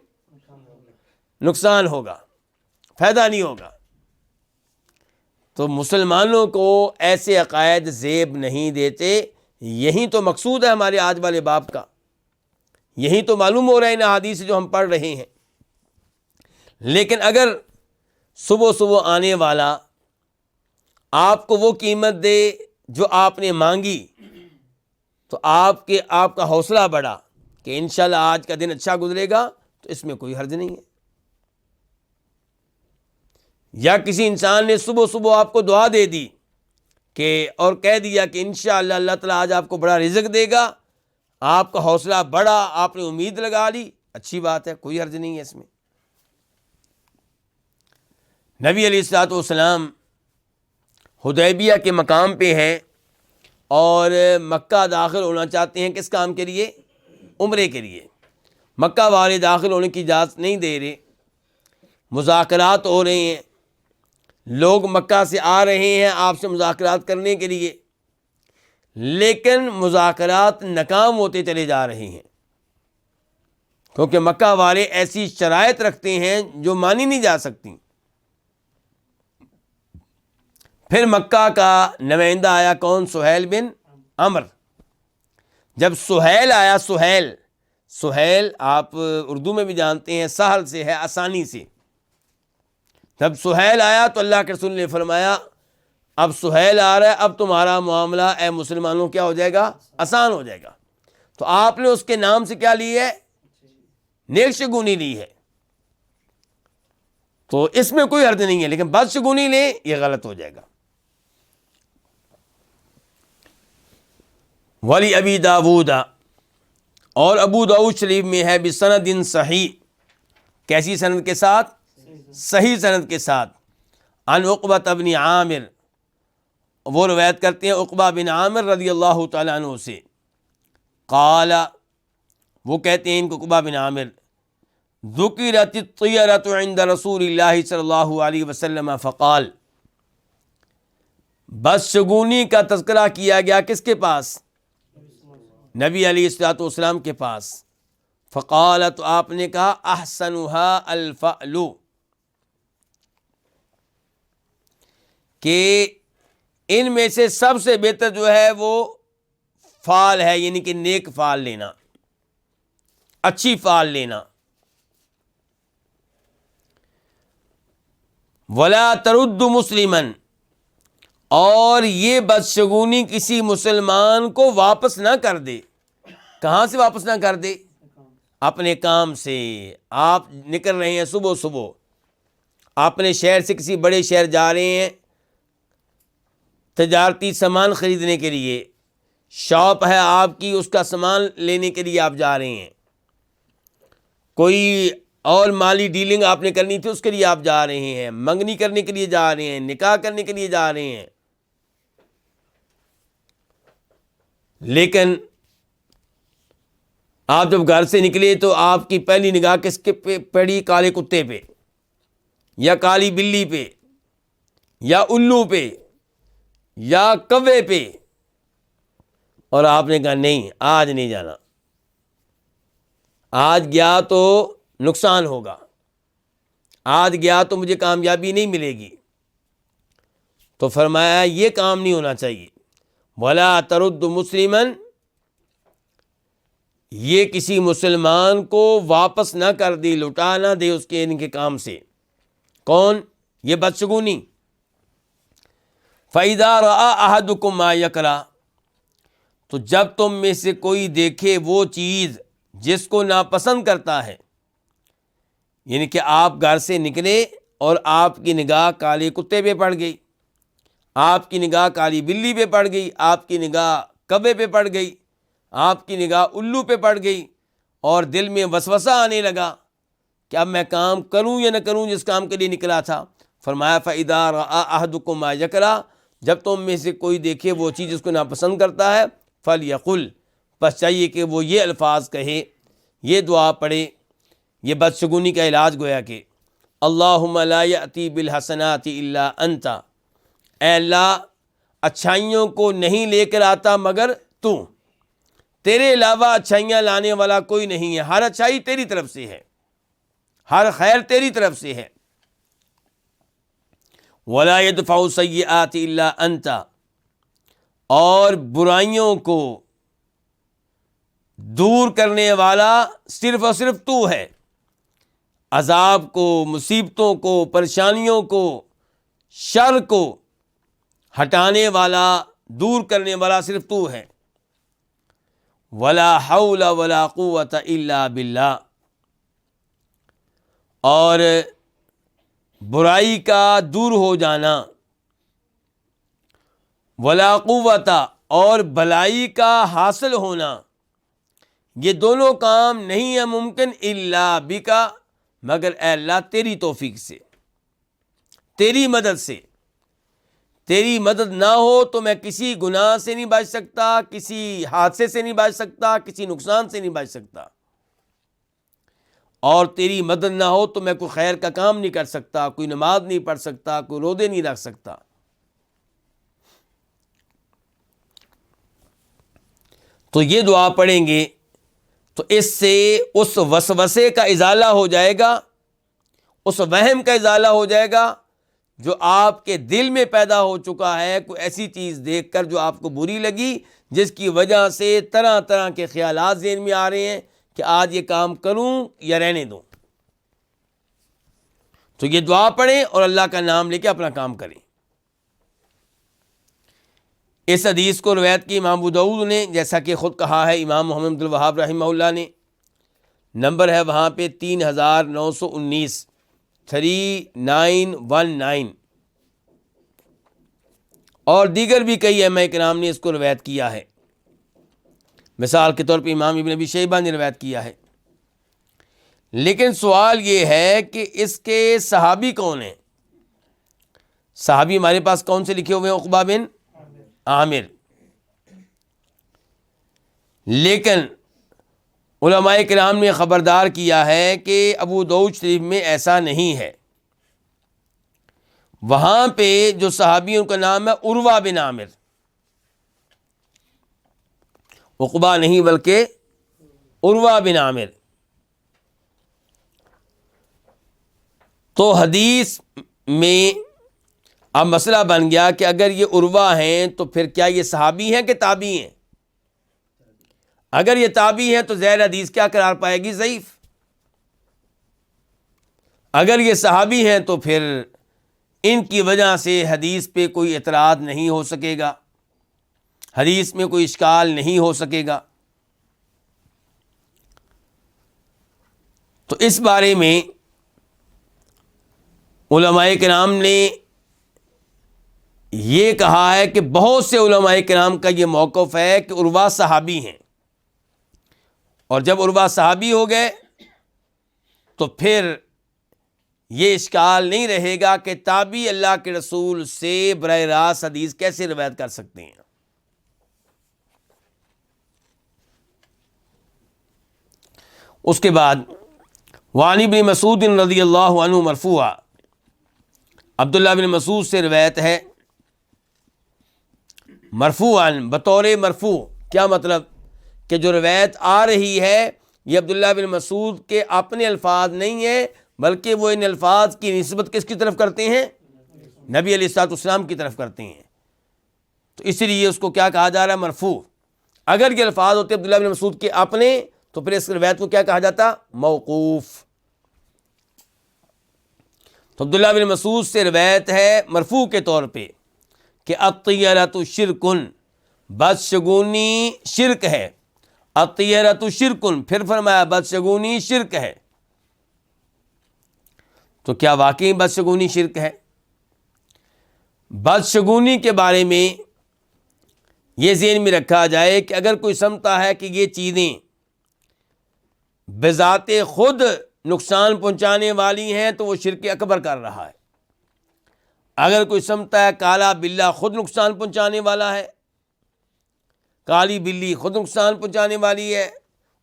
نقصان ہوگا, فائدہ نہیں ہوگا. تو مسلمانوں کو ایسے عقائد زیب نہیں دیتے. یہی تو مقصود ہے ہمارے آج والے باب کا, یہی تو معلوم ہو رہا ہے ان احادیث سے جو ہم پڑھ رہے ہیں. لیکن اگر صبح آنے والا آپ کو وہ قیمت دے جو آپ نے مانگی تو آپ کا حوصلہ بڑھا کہ انشاءاللہ آج کا دن اچھا گزرے گا, تو اس میں کوئی حرج نہیں ہے. یا کسی انسان نے صبح آپ کو دعا دے دی کہ اور کہہ دیا کہ انشاءاللہ اللہ تعالیٰ آج آپ کو بڑا رزق دے گا, آپ کا حوصلہ بڑھا, آپ نے امید لگا لی, اچھی بات ہے, کوئی حرج نہیں ہے اس میں. نبی علیہ الصلوۃ والسلام حدیبیہ کے مقام پہ ہیں اور مکہ داخل ہونا چاہتے ہیں. کس کام کے لیے؟ عمرے کے لیے. مکہ والے داخل ہونے کی اجازت نہیں دے رہے, مذاکرات ہو رہے ہیں, لوگ مکہ سے آ رہے ہیں آپ سے مذاکرات کرنے کے لیے, لیکن مذاکرات ناکام ہوتے چلے جا رہے ہیں کیونکہ مکہ والے ایسی شرائط رکھتے ہیں جو مانی نہیں جا سکتی. پھر مکہ کا نمائندہ آیا, کون؟ سہیل بن عمر. جب سہیل آیا, سہیل آپ اردو میں بھی جانتے ہیں سہل سے ہے, آسانی سے. جب سہیل آیا تو اللہ کے رسول نے فرمایا اب سہیل آ رہا ہے, اب تمہارا معاملہ اے مسلمانوں کیا ہو جائے گا؟ آسان ہو جائے گا. تو آپ نے اس کے نام سے کیا لی ہے؟ نیک شگونی لی ہے. تو اس میں کوئی حرج نہیں ہے, لیکن بد شگونی لیں یہ غلط ہو جائے گا. ولی ابی داود, اور ابو داؤد شریف میں ہے بسند صحیح. کیسی سند کے ساتھ؟ صحیح سند کے ساتھ. عن عقبہ بن عامر, وہ روایت کرتے ہیں عقبہ بن عامر رضی اللہ تعالیٰ عنہ سے. قال, وہ کہتے ہیں ان کو عقبہ بن عامر, ذکرت الطیرۃ عند رسول اللہ صلی اللہ علیہ وسلم فقال, بدشگونی کا تذکرہ کیا گیا کس کے پاس؟ نبی علیہ الصلوۃ والسلام کے پاس. فقال, تو آپ نے کہا احسنها الفعل, کہ ان میں سے سب سے بہتر جو ہے وہ فعل ہے, یعنی کہ نیک فعل لینا, اچھی فعل لینا. ولا ترد مسلما, اور یہ بدشگونی کسی مسلمان کو واپس نہ کر دے. کہاں سے واپس نہ کر دے؟ اپنے کام سے. آپ نکل رہے ہیں صبح, اپنے شہر سے کسی بڑے شہر جا رہے ہیں تجارتی سامان خریدنے کے لیے, شاپ ہے آپ کی, اس کا سامان لینے کے لیے آپ جا رہے ہیں. کوئی اور مالی ڈیلنگ آپ نے کرنی تھی, اس کے لیے آپ جا رہے ہیں. منگنی کرنے کے لیے جا رہے ہیں, نکاح کرنے کے لیے جا رہے ہیں. لیکن آپ جب گھر سے نکلے تو آپ کی پہلی نگاہ کس کے پہ پڑی؟ کالے کتے پہ, یا کالی بلی پہ, یا الو پہ, یا کوے پہ, اور آپ نے کہا نہیں آج نہیں جانا, آج گیا تو نقصان ہوگا, آج گیا تو مجھے کامیابی نہیں ملے گی. تو فرمایا یہ کام نہیں ہونا چاہیے. ولا ترد مسلما, یہ کسی مسلمان کو واپس نہ کر دی, لٹا نہ دے اس کے ان کے کام سے. کون؟ یہ بدشگونی. فَإِذَا رَأَى أَحَدُكُم مَّا يَكْرَهُ, تو جب تم میں سے کوئی دیکھے وہ چیز جس کو ناپسند کرتا ہے, یعنی کہ آپ گھر سے نکلے اور آپ کی نگاہ کالے کتے پہ پڑ گئی, آپ کی نگاہ کالی بلی پہ پڑ گئی, آپ کی نگاہ کوے پہ پڑ گئی, آپ کی نگاہ الو پہ پڑ گئی اور دل میں وسوسہ آنے لگا کہ اب میں کام کروں یا نہ کروں جس کام کے لیے نکلا تھا. فرمایا فَإِذَا رَأَىٰ أَحَدُكُم مَّا يَكْرَهُ، جب تم میں سے کوئی دیکھے وہ چیز جس کو ناپسند کرتا ہے، فَلْيَقُلْ، بس چاہیے کہ وہ یہ الفاظ کہے، یہ دعا پڑھے. یہ بدشگونی کا علاج گویا کہ اللہم لا یأتی بالحسنات الا انت، اے اللہ اچھائیوں کو نہیں لے کر آتا مگر تو، تیرے علاوہ اچھائیاں لانے والا کوئی نہیں ہے، ہر اچھائی تیری طرف سے ہے، ہر خیر تیری طرف سے ہے. ولا يدفع السیئات الا انت، اور برائیوں کو دور کرنے والا صرف اور صرف تو ہے، عذاب کو، مصیبتوں کو، پریشانیوں کو، شر کو ہٹانے والا، دور کرنے والا صرف تو ہے. ولا حول ولا قوت الا باللہ، اور برائی کا دور ہو جانا، ولا قوت، اور بلائی کا حاصل ہونا، یہ دونوں کام نہیں ہے ممکن الا بکا، مگر اے اللہ تیری توفیق سے، تیری مدد سے. تیری مدد نہ ہو تو میں کسی گناہ سے نہیں بچ سکتا، کسی حادثے سے نہیں بچ سکتا، کسی نقصان سے نہیں بچ سکتا. اور تیری مدد نہ ہو تو میں کوئی خیر کا کام نہیں کر سکتا، کوئی نماز نہیں پڑھ سکتا، کوئی روزے نہیں رکھ سکتا. تو یہ دعا پڑھیں گے تو اس سے اس وسوسے کا ازالہ ہو جائے گا، اس وہم کا ازالہ ہو جائے گا جو آپ کے دل میں پیدا ہو چکا ہے، کوئی ایسی چیز دیکھ کر جو آپ کو بری لگی، جس کی وجہ سے طرح طرح کے خیالات ذہن میں آ رہے ہیں کہ آج یہ کام کروں یا رہنے دوں. تو یہ دعا پڑھیں اور اللہ کا نام لے کے اپنا کام کریں. اس حدیث کو روایت کی امام ابو داؤد نے، جیسا کہ خود کہا ہے امام محمد عبد الوہاب رحمہ اللہ نے، نمبر ہے وہاں پہ 3919، 3919. اور دیگر بھی کئی ائمہ کرام نے اس کو روایت کیا ہے. مثال کے طور پہ امام ابن ابی شیبہ نے روایت کیا ہے. لیکن سوال یہ ہے کہ اس کے صحابی کون ہیں؟ صحابی ہمارے پاس کون سے لکھے ہوئے ہیں؟ عقبہ بن عامر. لیکن علماء کرام نے خبردار کیا ہے کہ ابو داؤد شریف میں ایسا نہیں ہے. وہاں پہ جو صحابی ان کا نام ہے عروہ بن عامر، عقبہ نہیں بلکہ عروہ بن عامر. تو حدیث میں اب مسئلہ بن گیا کہ اگر یہ عروہ ہیں تو پھر کیا یہ صحابی ہیں کہ تابعی ہیں؟ اگر یہ تابعی ہیں تو ظاہر حدیث کیا قرار پائے گی؟ ضعیف. اگر یہ صحابی ہیں تو پھر ان کی وجہ سے حدیث پہ کوئی اعتراض نہیں ہو سکے گا، حدیث میں کوئی اشکال نہیں ہو سکے گا. تو اس بارے میں علماء کرام نے یہ کہا ہے کہ بہت سے علماء کرام کا یہ موقف ہے کہ عروہ صحابی ہیں، اور جب عروہ صحابی ہو گئے تو پھر یہ اشکال نہیں رہے گا کہ تابعی اللہ کے رسول سے براہ راست حدیث کیسے روایت کر سکتے ہیں. اس کے بعد وعن ابن مسعود رضی اللہ عنہ مرفوعا، عبداللہ بن مسعود سے روایت ہے مرفوعاً، بطور مرفوع. کیا مطلب؟ کہ جو روایت آ رہی ہے یہ عبداللہ بن مسعود کے اپنے الفاظ نہیں ہیں، بلکہ وہ ان الفاظ کی نسبت کس کی طرف کرتے ہیں؟ نبی علیہ الصلوۃ والسلام کی طرف کرتے ہیں. تو اسی لیے اس کو کیا کہا جا رہا ہے؟ مرفوع. اگر یہ الفاظ ہوتے عبداللہ بن مسعود کے اپنے تو پھر اس روایت کو کیا کہا جاتا؟ موقوف. تو عبداللہ بن مسعود سے روایت ہے مرفوع کے طور پہ کہ الطیرۃ شرکن، بدشگونی شرک ہے. الطیرۃ شرکن، پھر فرمایا بدشگونی شرک ہے. تو کیا واقعی بدشگونی شرک ہے؟ بدشگونی کے بارے میں یہ ذہن میں رکھا جائے کہ اگر کوئی سمجھتا ہے کہ یہ چیزیں بذات خود نقصان پہنچانے والی ہیں تو وہ شرک اکبر کر رہا ہے۔ اگر کوئی سمجھتا ہے کالا بلہ خود نقصان پہنچانے والا ہے، کالی بلی خود نقصان پہنچانے والی ہے،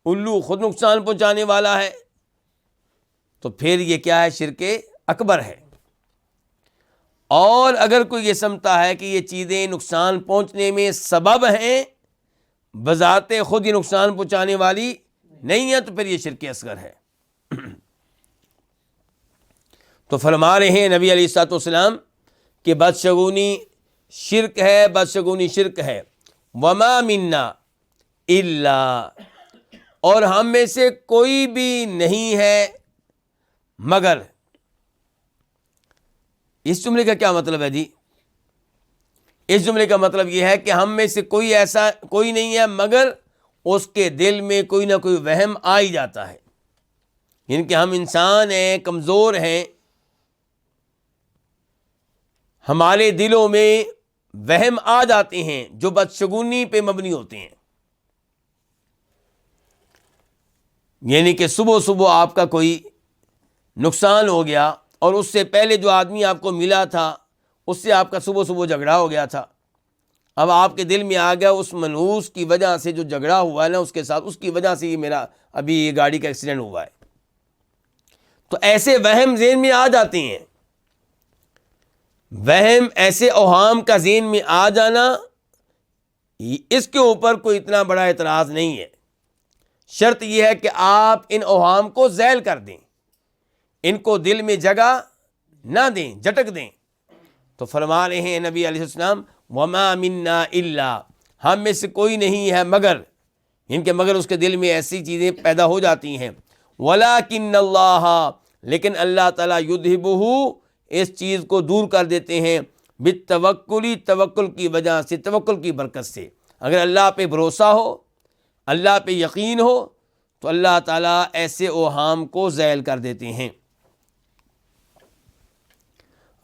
الو خود نقصان پہنچانے والا ہے، تو پھر یہ کیا ہے؟ شرک اکبر ہے۔ اور اگر کوئی یہ سمجھتا ہے کہ یہ چیزیں نقصان پہنچنے میں سبب ہیں، بذات خود یہ نقصان پہنچانے والی نہیں ہے، تو پھر یہ شرک اصغر ہے۔ تو فرما رہے ہیں نبی علیہ الصلوۃ والسلام کہ بدشگونی شرک ہے، بدشگونی شرک ہے۔ وما منا الا، اور ہم میں سے کوئی بھی نہیں ہے مگر۔ اس جملے کا کیا مطلب ہے جی؟ اس جملے کا مطلب یہ ہے کہ ہم میں سے کوئی نہیں ہے مگر اس کے دل میں کوئی نہ کوئی وہم آ ہی جاتا ہے، یعنی کہ ہم انسان ہیں، کمزور ہیں، ہمارے دلوں میں وہم آ جاتے ہیں جو بدشگونی پہ مبنی ہوتے ہیں۔ یعنی کہ صبح صبح آپ کا کوئی نقصان ہو گیا اور اس سے پہلے جو آدمی آپ کو ملا تھا اس سے آپ کا صبح صبح جھگڑا ہو گیا تھا، اب آپ کے دل میں آ گیا اس منحوس کی وجہ سے جو جھگڑا ہوا ہے نا اس کے ساتھ، اس کی وجہ سے یہ میرا ابھی یہ گاڑی کا ایکسیڈنٹ ہوا ہے۔ تو ایسے وہم ذہن میں آ جاتے ہیں، وہم ایسے اوہام کا ذہن میں آ جانا، اس کے اوپر کوئی اتنا بڑا اعتراض نہیں ہے۔ شرط یہ ہے کہ آپ ان اوہام کو ذیل کر دیں، ان کو دل میں جگہ نہ دیں، جھٹک دیں۔ تو فرما رہے ہیں نبی علیہ السلام وما منا الا، ہم میں سے کوئی نہیں ہے مگر، ان کے مگر اس کے دل میں ایسی چیزیں پیدا ہو جاتی ہیں۔ ولکن اللہ، لیکن اللہ تعالیٰ یذہبہ، اس چیز کو دور کر دیتے ہیں، بالتوکل، توکل کی وجہ سے، توکل کی برکت سے۔ اگر اللہ پہ بھروسہ ہو، اللہ پہ یقین ہو تو اللہ تعالیٰ ایسے اوہام کو ذیل کر دیتے ہیں۔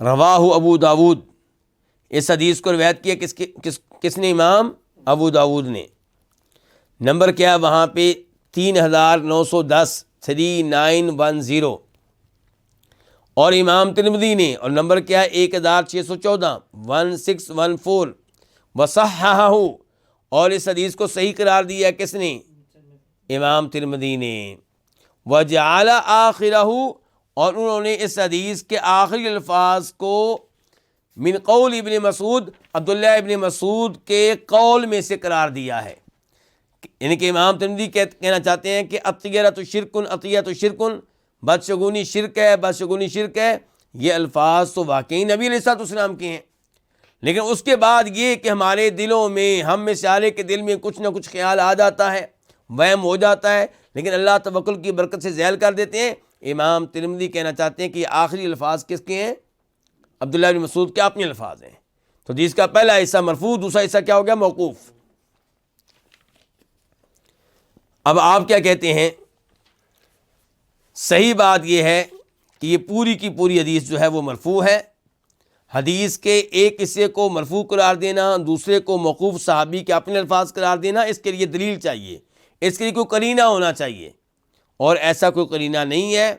رواہ ابو داود، اس حدیث کو روایت کیا کس نے؟ امام ابو داود نے۔ نمبر کیا ہے وہاں پہ؟ 3910، 3910۔ اور امام ترمذی نے، اور نمبر کیا ہے؟ 1614، 1614۔ وصححہ، اور اس حدیث کو صحیح قرار دیا کس نے؟ امام ترمذی نے۔ وجعل آخرہ، اور انہوں نے اس حدیث کے آخری الفاظ کو من قول ابن مسعود، عبداللہ ابن مسعود کے قول میں سے قرار دیا ہے۔ یعنی کہ امام ترمذی کہنا چاہتے ہیں کہ اطیرۃ شرکن، اطیرۃ شرکن، بدشگونی شرک ہے، بدشگونی شرک ہے۔ یہ الفاظ تو واقعی نبی علیہ الصلوۃ والسلام کے ہیں، لیکن اس کے بعد یہ کہ ہمارے دلوں میں، ہم میں سے ہر ایک کے دل میں کچھ نہ کچھ خیال آ جاتا ہے، وہم ہو جاتا ہے، لیکن اللہ توکل کی برکت سے ذیل کر دیتے ہیں۔ امام ترمذی کہنا چاہتے ہیں کہ یہ آخری الفاظ کس کے ہیں؟ عبداللہ بن مسعود کے اپنے الفاظ ہیں۔ تو حدیث کا پہلا حصہ مرفوع، دوسرا حصہ کیا ہو گیا؟ موقوف۔ اب آپ کیا کہتے ہیں؟ صحیح بات یہ ہے کہ یہ پوری کی پوری حدیث جو ہے وہ مرفوع ہے۔ حدیث کے ایک حصے کو مرفوع قرار دینا، دوسرے کو موقوف صحابی کے اپنے الفاظ قرار دینا، اس کے لیے دلیل چاہیے، اس کے لیے کوئی قرینہ ہونا چاہیے، اور ایسا کوئی قرینہ نہیں ہے۔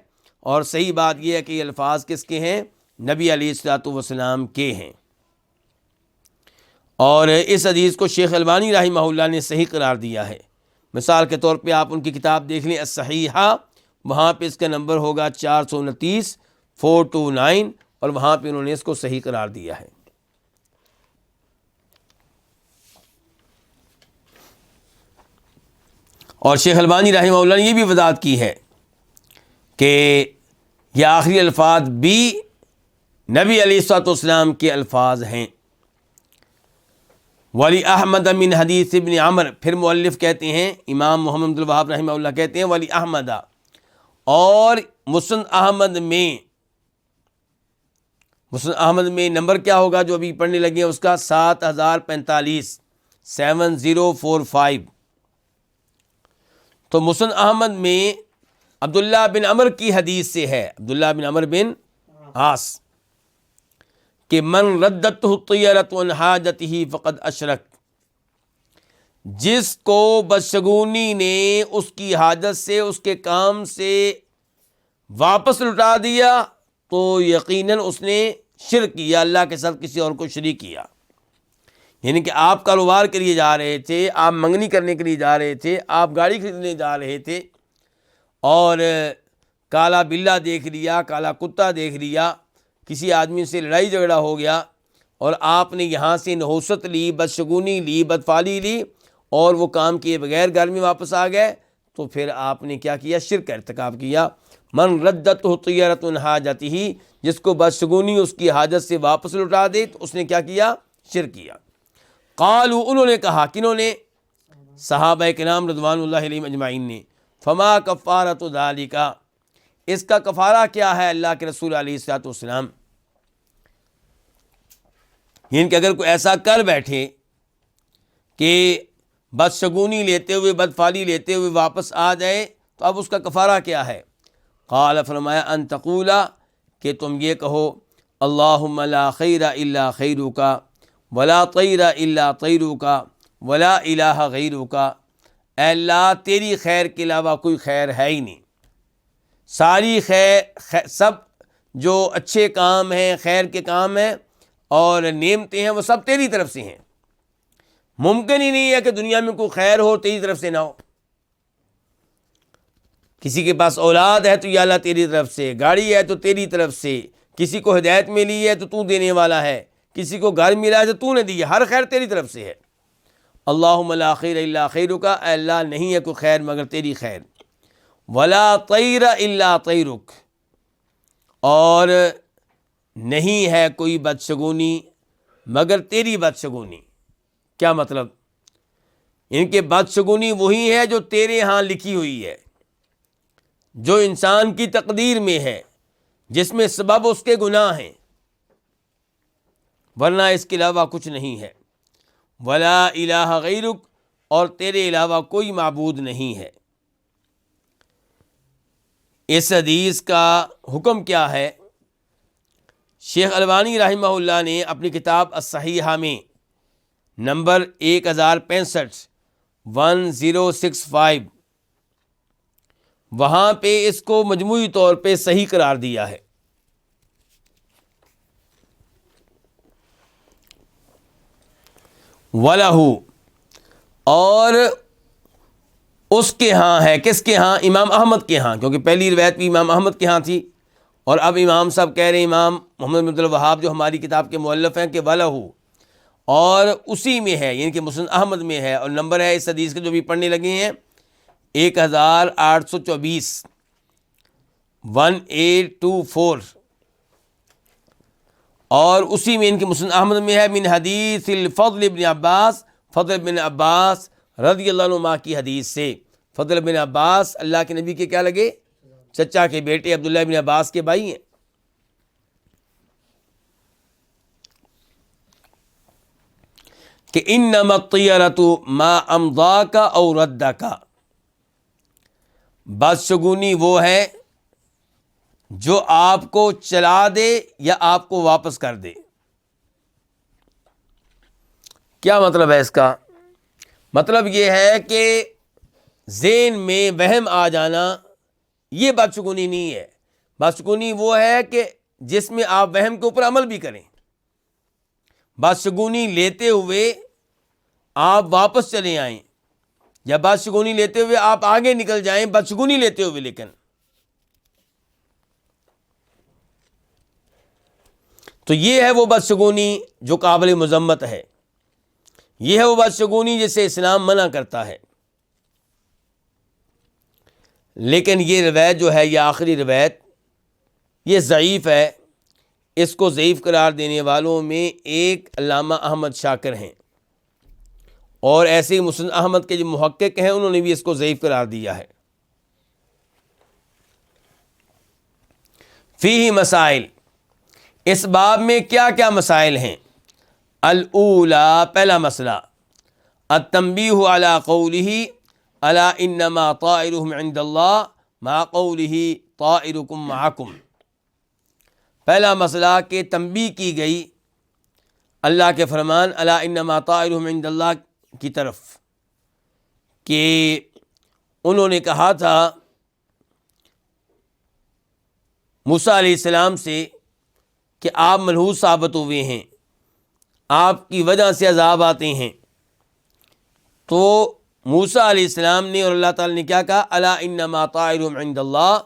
اور صحیح بات یہ ہے کہ یہ الفاظ کس کے ہیں؟ نبی علیہ الصلوۃ والسلام کے ہیں۔ اور اس حدیث کو شیخ البانی رحمہ اللہ نے صحیح قرار دیا ہے۔ مثال کے طور پہ آپ ان کی کتاب دیکھ لیں الصحیحہ، وہاں پہ اس کا نمبر ہوگا 429، 429، اور وہاں پہ انہوں نے اس کو صحیح قرار دیا ہے۔ اور شیخ البانی رحمہ اللہ نے یہ بھی وضاحت کی ہے کہ یہ آخری الفاظ بھی نبی علیہ الصلوۃ والسلام کے الفاظ ہیں۔ ولی احمد من حدیث ابن عمر، پھر مؤلف کہتے ہیں، امام محمد عبد الوہاب رحمہ اللہ کہتے ہیں ولی احمد، اور مسند احمد میں نمبر کیا ہوگا جو ابھی پڑھنے لگے ہیں اس کا؟ 7045، 7045۔ تو مسند احمد میں عبداللہ بن عمر کی حدیث سے ہے، عبداللہ بن عمر بن عاص، کہ من ردته الطیرۃ عن حاجته فقد اشرک، جس کو بدشگونی نے اس کی حاجت سے، اس کے کام سے واپس لوٹا دیا تو یقیناً اس نے شرک کیا، اللہ کے ساتھ کسی اور کو شریک کیا۔ یعنی کہ آپ کاروبار کے لیے جا رہے تھے، آپ منگنی کرنے کے لیے جا رہے تھے، آپ گاڑی خریدنے جا رہے تھے اور کالا بلہ دیکھ لیا، کالا کتا دیکھ لیا، کسی آدمی سے لڑائی جھگڑا ہو گیا اور آپ نے یہاں سے نحوست لی، بدشگونی لی، بدفعلی لی اور وہ کام کیے بغیر گھر میں واپس آ گئے، تو پھر آپ نے کیا کیا؟ شرک کا ارتکاب کیا۔ من ردتہ طیرۃ حاجتہ، جس کو بدشگونی اس کی حاجت سے واپس لوٹا دے تو اس نے کیا کیا؟ شرک کیا۔ قالوا، انہوں نے کہا، کنہوں نے؟ صحابہ کرام رضوان اللہ علیہم اجمعین نے، فما کفارۃ ذالک، اس کا کفارہ کیا ہے اللہ کے رسول علیہ الصلوۃ والسلام؟ یعنی کہ اگر کوئی ایسا کر بیٹھے کہ بدشگونی لیتے ہوئے، بدفعلی لیتے ہوئے واپس آ جائے تو اب اس کا کفارہ کیا ہے؟ قال، فرمایا، ان تقولا، کہ تم یہ کہو، اللہم لا خیر الا خیرک ولا طیر الا طیرک ولا الہ غیرک، اے اللہ تیری خیر کے علاوہ کوئی خیر ہے ہی نہیں، ساری خیر سب جو اچھے کام ہیں، خیر کے کام ہیں اور نعمتیں ہیں، وہ سب تیری طرف سے ہیں۔ ممکن ہی نہیں ہے کہ دنیا میں کوئی خیر ہو تیری طرف سے نہ ہو۔ کسی کے پاس اولاد ہے تو یا اللہ تیری طرف سے، گاڑی ہے تو تیری طرف سے، کسی کو ہدایت ملی ہے تو دینے والا ہے، کسی کو گھر ملا ہے تو نے دی ہے، ہر خیر تیری طرف سے ہے۔ اللہم لا خیر الا خیرک، اے اللہ نہیں ہے کوئی خیر مگر تیری خیر، ولا طیر الا طیرک، اور نہیں ہے کوئی بدشگونی مگر تیری بدشگونی۔ کیا مطلب؟ ان کے بدشگونی وہی ہے جو تیرے ہاں لکھی ہوئی ہے، جو انسان کی تقدیر میں ہے، جس میں سبب اس کے گناہ ہیں، ورنہ اس کے علاوہ کچھ نہیں ہے۔ ولا الہ غیرک، اور تیرے علاوہ کوئی معبود نہیں ہے۔ اس حدیث کا حکم کیا ہے؟ شیخ البانی رحمہ اللہ نے اپنی کتاب الصحیحہ میں نمبر 1065 1065 وہاں پہ اس کو مجموعی طور پہ صحیح قرار دیا ہے۔ وَلَهُ، اور اس کے ہاں ہے، کس کے ہاں؟ امام احمد کے ہاں، کیونکہ پہلی روایت بھی امام احمد کے ہاں تھی، اور اب امام صاحب کہہ رہے ہیں، امام محمد بن عبد الوہاب جو ہماری کتاب کے مؤلف ہیں، کہ وَلَهُ، اور اسی میں ہے، یعنی کہ مسند احمد میں ہے، اور نمبر ہے اس حدیث کے جو بھی پڑھنے لگے ہیں 1824 1824، اور اسی میں ان کے مسند احمد میں ہے من حدیث الفضل بن عباس، فضل بن عباس رضی اللہ عنہما کی حدیث سے۔ فضل بن عباس اللہ کے نبی کے کیا لگے؟ چچا کے بیٹے، عبداللہ بن عباس کے بھائی ہیں۔ کہ انما الطیرۃ ما امضاک او ردک، بدشگونی وہ ہے جو آپ کو چلا دے یا آپ کو واپس کر دے۔ کیا مطلب ہے اس کا؟ مطلب یہ ہے کہ ذہن میں وہم آ جانا، یہ بدشگونی نہیں ہے۔ بدشگونی وہ ہے کہ جس میں آپ وہم کے اوپر عمل بھی کریں۔ بدشگونی لیتے ہوئے آپ واپس چلے آئیں، یا بدشگونی لیتے ہوئے آپ آگے نکل جائیں بدشگونی لیتے ہوئے، لیکن تو یہ ہے وہ بدشگونی جو قابل مذمت ہے، یہ ہے وہ بدشگونی جسے اسلام منع کرتا ہے۔ لیکن یہ روایت جو ہے، یہ آخری روایت، یہ ضعیف ہے۔ اس کو ضعیف قرار دینے والوں میں ایک علامہ احمد شاکر ہیں، اور ایسے ہی مسند احمد کے جو محقق ہیں انہوں نے بھی اس کو ضعیف قرار دیا ہے۔ فیہ مسائل، اس باب میں کیا کیا مسائل ہیں؟ الاولی، پہلا مسئلہ، التنبیہ علی قولہ الا انما طائرہم عند اللہ مع قولہ طائرکم معکم۔ پہلا مسئلہ کہ تنبیہ کی گئی اللہ کے فرمان الا انما طائرہم عند اللہ کی طرف، کہ انہوں نے کہا تھا موسیٰ علیہ السلام سے کہ آپ ملحوظ ثابت ہوئے ہیں، آپ کی وجہ سے عذاب آتے ہیں. تو موسیٰ علیہ السلام نے اور اللہ تعالیٰ نے کیا کہا؟ الا انما طائرهم عند اللہ،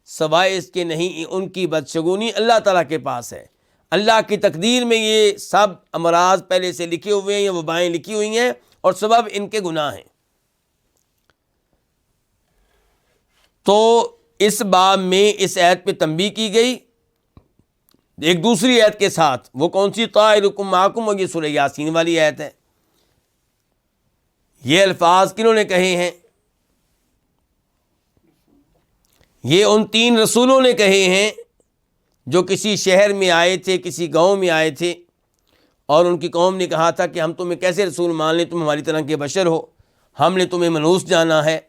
سوائے اس کے نہیں ان کی بدشگونی اللہ تعالیٰ کے پاس ہے. اللہ کی تقدیر میں یہ سب امراض پہلے سے لکھے ہوئے ہیں، یہ وبائیں لکھی ہوئی ہیں اور سبب ان کے گناہ ہیں. تو اس باب میں اس آیت پہ تنبیہ کی گئی ایک دوسری آیت کے ساتھ. وہ کون سی؟ طائرکم معکم، اور یہ سورہ یاسین والی آیت ہے. یہ الفاظ کنہوں نے کہے ہیں؟ یہ ان 3 رسولوں نے کہے ہیں جو کسی شہر میں آئے تھے، کسی گاؤں میں آئے تھے، اور ان کی قوم نے کہا تھا کہ ہم تمہیں کیسے رسول مان لیں، تم ہماری طرح کے بشر ہو، ہم نے تمہیں منحوس جانا ہے.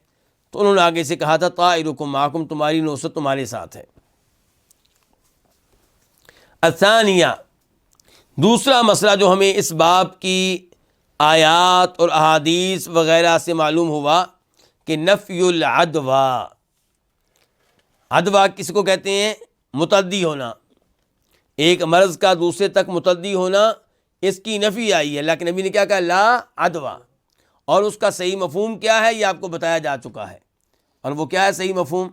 تو انہوں نے آگے سے کہا تھا طائرکم معکم، تمہاری نصرت تمہارے ساتھ ہے. الثانیہ، دوسرا مسئلہ جو ہمیں اس باب کی آیات اور احادیث وغیرہ سے معلوم ہوا کہ نفی العدوہ. عدوہ کس کو کہتے ہیں؟ متعدی ہونا. ایک مرض کا دوسرے تک متعدی ہونا، اس کی نفی آئی ہے. اللہ کے نبی نے کیا کہا؟ لا عدوہ. اور اس کا صحیح مفہوم کیا ہے؟ یہ آپ کو بتایا جا چکا ہے. اور وہ کیا ہے صحیح مفہوم؟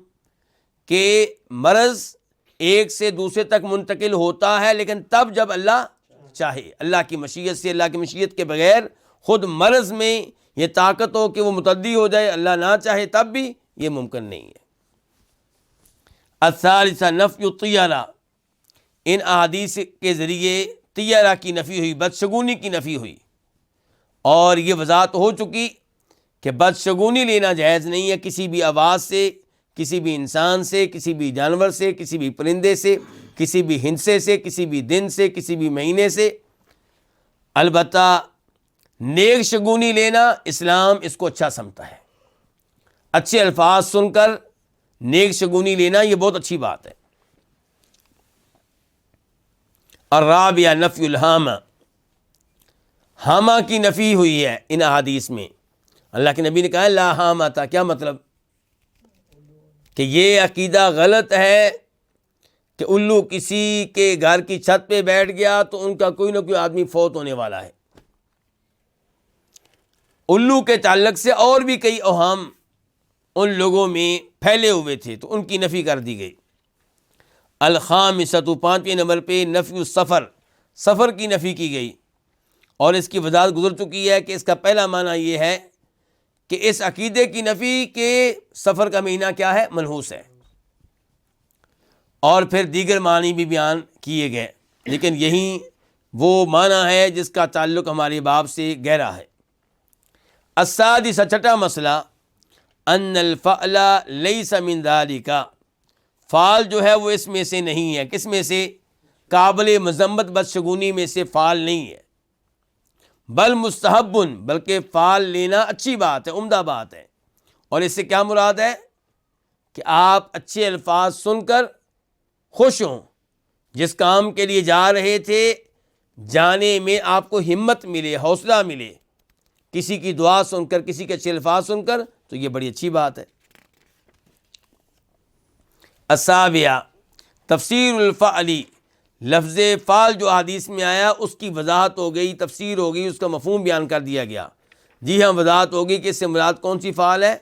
کہ مرض ایک سے دوسرے تک منتقل ہوتا ہے، لیکن تب جب اللہ چاہے، اللہ کی مشیت سے. اللہ کی مشیت کے بغیر خود مرض میں یہ طاقت ہو کہ وہ متعدی ہو جائے، اللہ نہ چاہے تب بھی یہ ممکن نہیں ہے. الثالثہ نفی الطیرہ. ان احادیث کے ذریعے طیرہ کی نفی ہوئی، بدشگونی کی نفی ہوئی. اور یہ وضاحت ہو چکی کہ بدشگونی لینا جائز نہیں ہے، کسی بھی آواز سے، کسی بھی انسان سے، کسی بھی جانور سے، کسی بھی پرندے سے، کسی بھی ہندسے سے، کسی بھی دن سے، کسی بھی مہینے سے. البتہ نیک شگونی لینا اسلام اس کو اچھا سمجھتا ہے. اچھے الفاظ سن کر نیک شگونی لینا یہ بہت اچھی بات ہے. الرابعہ نفی الہامہ. ہامہ کی نفی ہوئی ہے ان احادیث میں. اللہ کے نبی نے کہا لا ہامہ تھا. کیا مطلب؟ کہ یہ عقیدہ غلط ہے کہ الو کسی کے گھر کی چھت پہ بیٹھ گیا تو ان کا کوئی نہ کوئی آدمی فوت ہونے والا ہے. الو کے تعلق سے اور بھی کئی اوہام ان لوگوں میں پھیلے ہوئے تھے، تو ان کی نفی کر دی گئی. الخامسۃ، 5ویں نمبر پہ نفی السفر. سفر کی نفی کی گئی، اور اس کی وضاحت گزر چکی ہے کہ اس کا پہلا معنی یہ ہے کہ اس عقیدے کی نفی کہ سفر کا مہینہ کیا ہے؟ منحوس ہے. اور پھر دیگر معنی بھی بیان کیے گئے، لیکن یہی وہ معنی ہے جس کا تعلق ہمارے باب سے گہرا ہے. السادسہ، 6واں مسئلہ، ان الفعل لیس من ذالک. فعل جو ہے وہ اس میں سے نہیں ہے. کس میں سے؟ قابل مذمت بدشگونی میں سے فعل نہیں ہے. بل مستحب، بلکہ فعل لینا اچھی بات ہے، عمدہ بات ہے. اور اس سے کیا مراد ہے؟ کہ آپ اچھے الفاظ سن کر خوش ہوں. جس کام کے لیے جا رہے تھے جانے میں آپ کو ہمت ملے، حوصلہ ملے، کسی کی دعا سن کر، کسی کے اچھے الفاظ سن کر، تو یہ بڑی اچھی بات ہے. السابعہ تفسیر الفعل. لفظ فعل جو حدیث میں آیا اس کی وضاحت ہو گئی، تفسیر ہو گئی، اس کا مفہوم بیان کر دیا گیا. جی ہاں، وضاحت ہوگی کہ اس سے مراد کون سی فعل ہے؟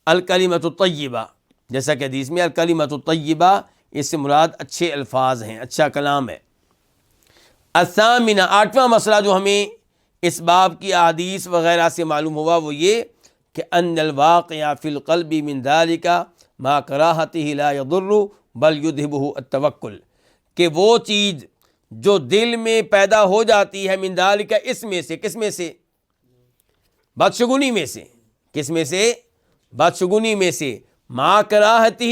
الکلمۃ الطیبہ. جیسا کہ حدیث میں الکلمۃ الطیبہ، اس سے مراد اچھے الفاظ ہیں، اچھا کلام ہے. الثامنہ، 8واں مسئلہ جو ہمیں اس باب کی احادیث وغیرہ سے معلوم ہوا وہ یہ کہ ان الواقع فی القلب من ذلک ما کراہتہ لا یضر بل یذہبہ التوکل. کہ وہ چیز جو دل میں پیدا ہو جاتی ہے من ذلک، اس میں سے، کس میں سے؟ بدشگونی میں سے. کس میں سے؟ بدشگونی میں سے. ما کراہتہ،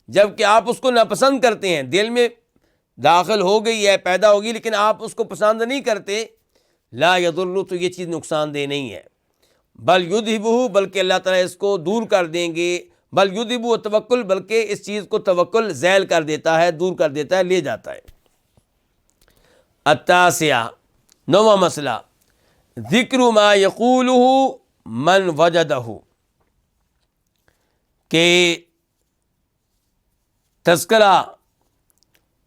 جب کہ آپ اس کو ناپسند کرتے ہیں، دل میں داخل ہو گئی ہے، پیدا ہوگی، لیکن آپ اس کو پسند نہیں کرتے. لا یضر، تو یہ چیز نقصان دہ نہیں ہے. بل یذہبہ، بلکہ اللہ تعالیٰ اس کو دور کر دیں گے. بل یذہبہ التوکل، بلکہ اس چیز کو توکل زیل کر دیتا ہے، دور کر دیتا ہے، لے جاتا ہے. التاسعہ، 9واں مسئلہ، ذکر ما یقولہ من وجدہ، کہ تذکرہ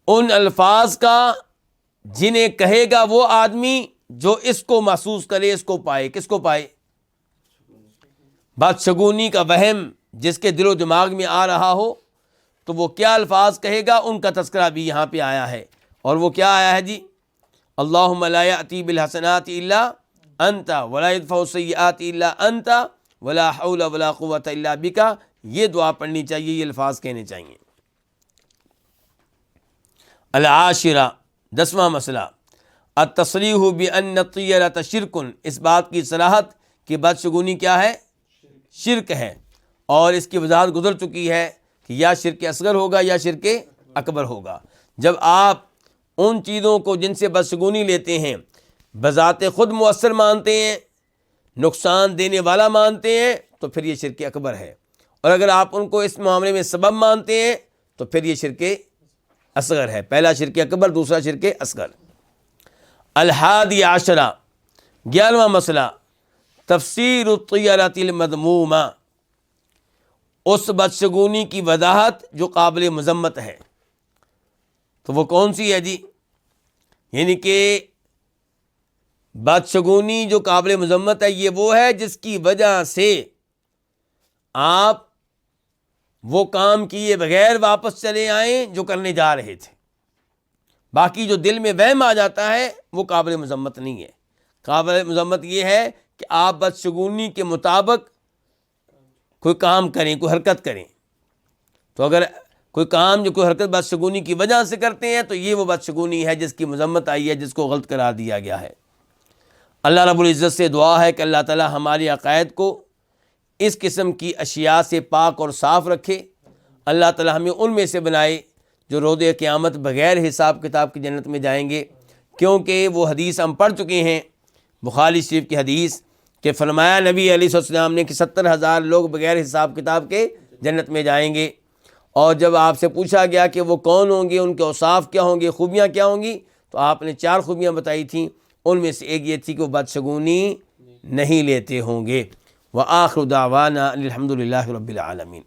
ان الفاظ کا جنہیں کہے گا وہ آدمی جو اس کو محسوس کرے، اس کو پائے۔ کس کو پائے؟ بدشگونی کا وہم جس کے دل و دماغ میں آ رہا ہو، تو وہ کیا الفاظ کہے گا، ان کا تذکرہ بھی یہاں پہ آیا ہے۔ اور وہ کیا آیا ہے جی؟ اللہم لا یأتی بالحسنات الا انت ولا یدفع السیئات الا انت ولا حول ولا قوۃ الا بک۔ یہ دعا پڑھنی چاہیے، یہ الفاظ کہنے چاہیے۔ العاشرہ، 10واں مسئلہ، التصریح بان الطیرۃ شرک، اس بات کی صراحت کہ بدشگونی کیا ہے؟ شرک ہے، اور اس کی وضاحت گزر چکی ہے کہ یا شرک اصغر ہوگا یا شرک اکبر ہوگا۔ جب آپ ان چیزوں کو جن سے بدشگونی لیتے ہیں بذات خود مؤثر مانتے ہیں، نقصان دینے والا مانتے ہیں، تو پھر یہ شرک اکبر ہے، اور اگر آپ ان کو اس معاملے میں سبب مانتے ہیں تو پھر یہ شرک اصغر ہے۔ پہلا شرک اکبر، دوسرا شرک اصغر۔ الحادی عشرہ، 11واں مسئلہ، تفسیر الطیرۃ المذمومہ، اس بدشگونی کی وضاحت جو قابل مذمت ہے۔ تو وہ کون سی ہے جی؟ یعنی کہ بدشگونی جو قابل مذمت ہے، یہ وہ ہے جس کی وجہ سے آپ وہ کام کیے بغیر واپس چلے آئیں جو کرنے جا رہے تھے۔ باقی جو دل میں وہم آ جاتا ہے وہ قابل مذمت نہیں ہے۔ قابل مذمت یہ ہے کہ آپ بدشگونی کے مطابق کوئی کام کریں، کوئی حرکت کریں۔ تو اگر کوئی کام جو کوئی حرکت بدشگونی کی وجہ سے کرتے ہیں تو یہ وہ بدشگونی ہے جس کی مذمت آئی ہے، جس کو غلط قرار دیا گیا ہے۔ اللہ رب العزت سے دعا ہے کہ اللہ تعالی ہماری عقائد کو اس قسم کی اشیاء سے پاک اور صاف رکھے۔ اللہ تعالی ہمیں ان میں سے بنائے جو روز قیامت بغیر حساب کتاب کی جنت میں جائیں گے، کیونکہ وہ حدیث ہم پڑھ چکے ہیں، بخاری شریف کی حدیث، کہ فرمایا نبی علیہ السلام نے کہ 70,000 لوگ بغیر حساب کتاب کے جنت میں جائیں گے۔ اور جب آپ سے پوچھا گیا کہ وہ کون ہوں گے، ان کے اوصاف کیا ہوں گے، خوبیاں کیا ہوں گی، تو آپ نے 4 خوبیاں بتائی تھیں، ان میں سے ایک یہ تھی کہ وہ بدشگونی نہیں لیتے ہوں گے۔ وآخر دعوانا الحمد للہ رب العالمین۔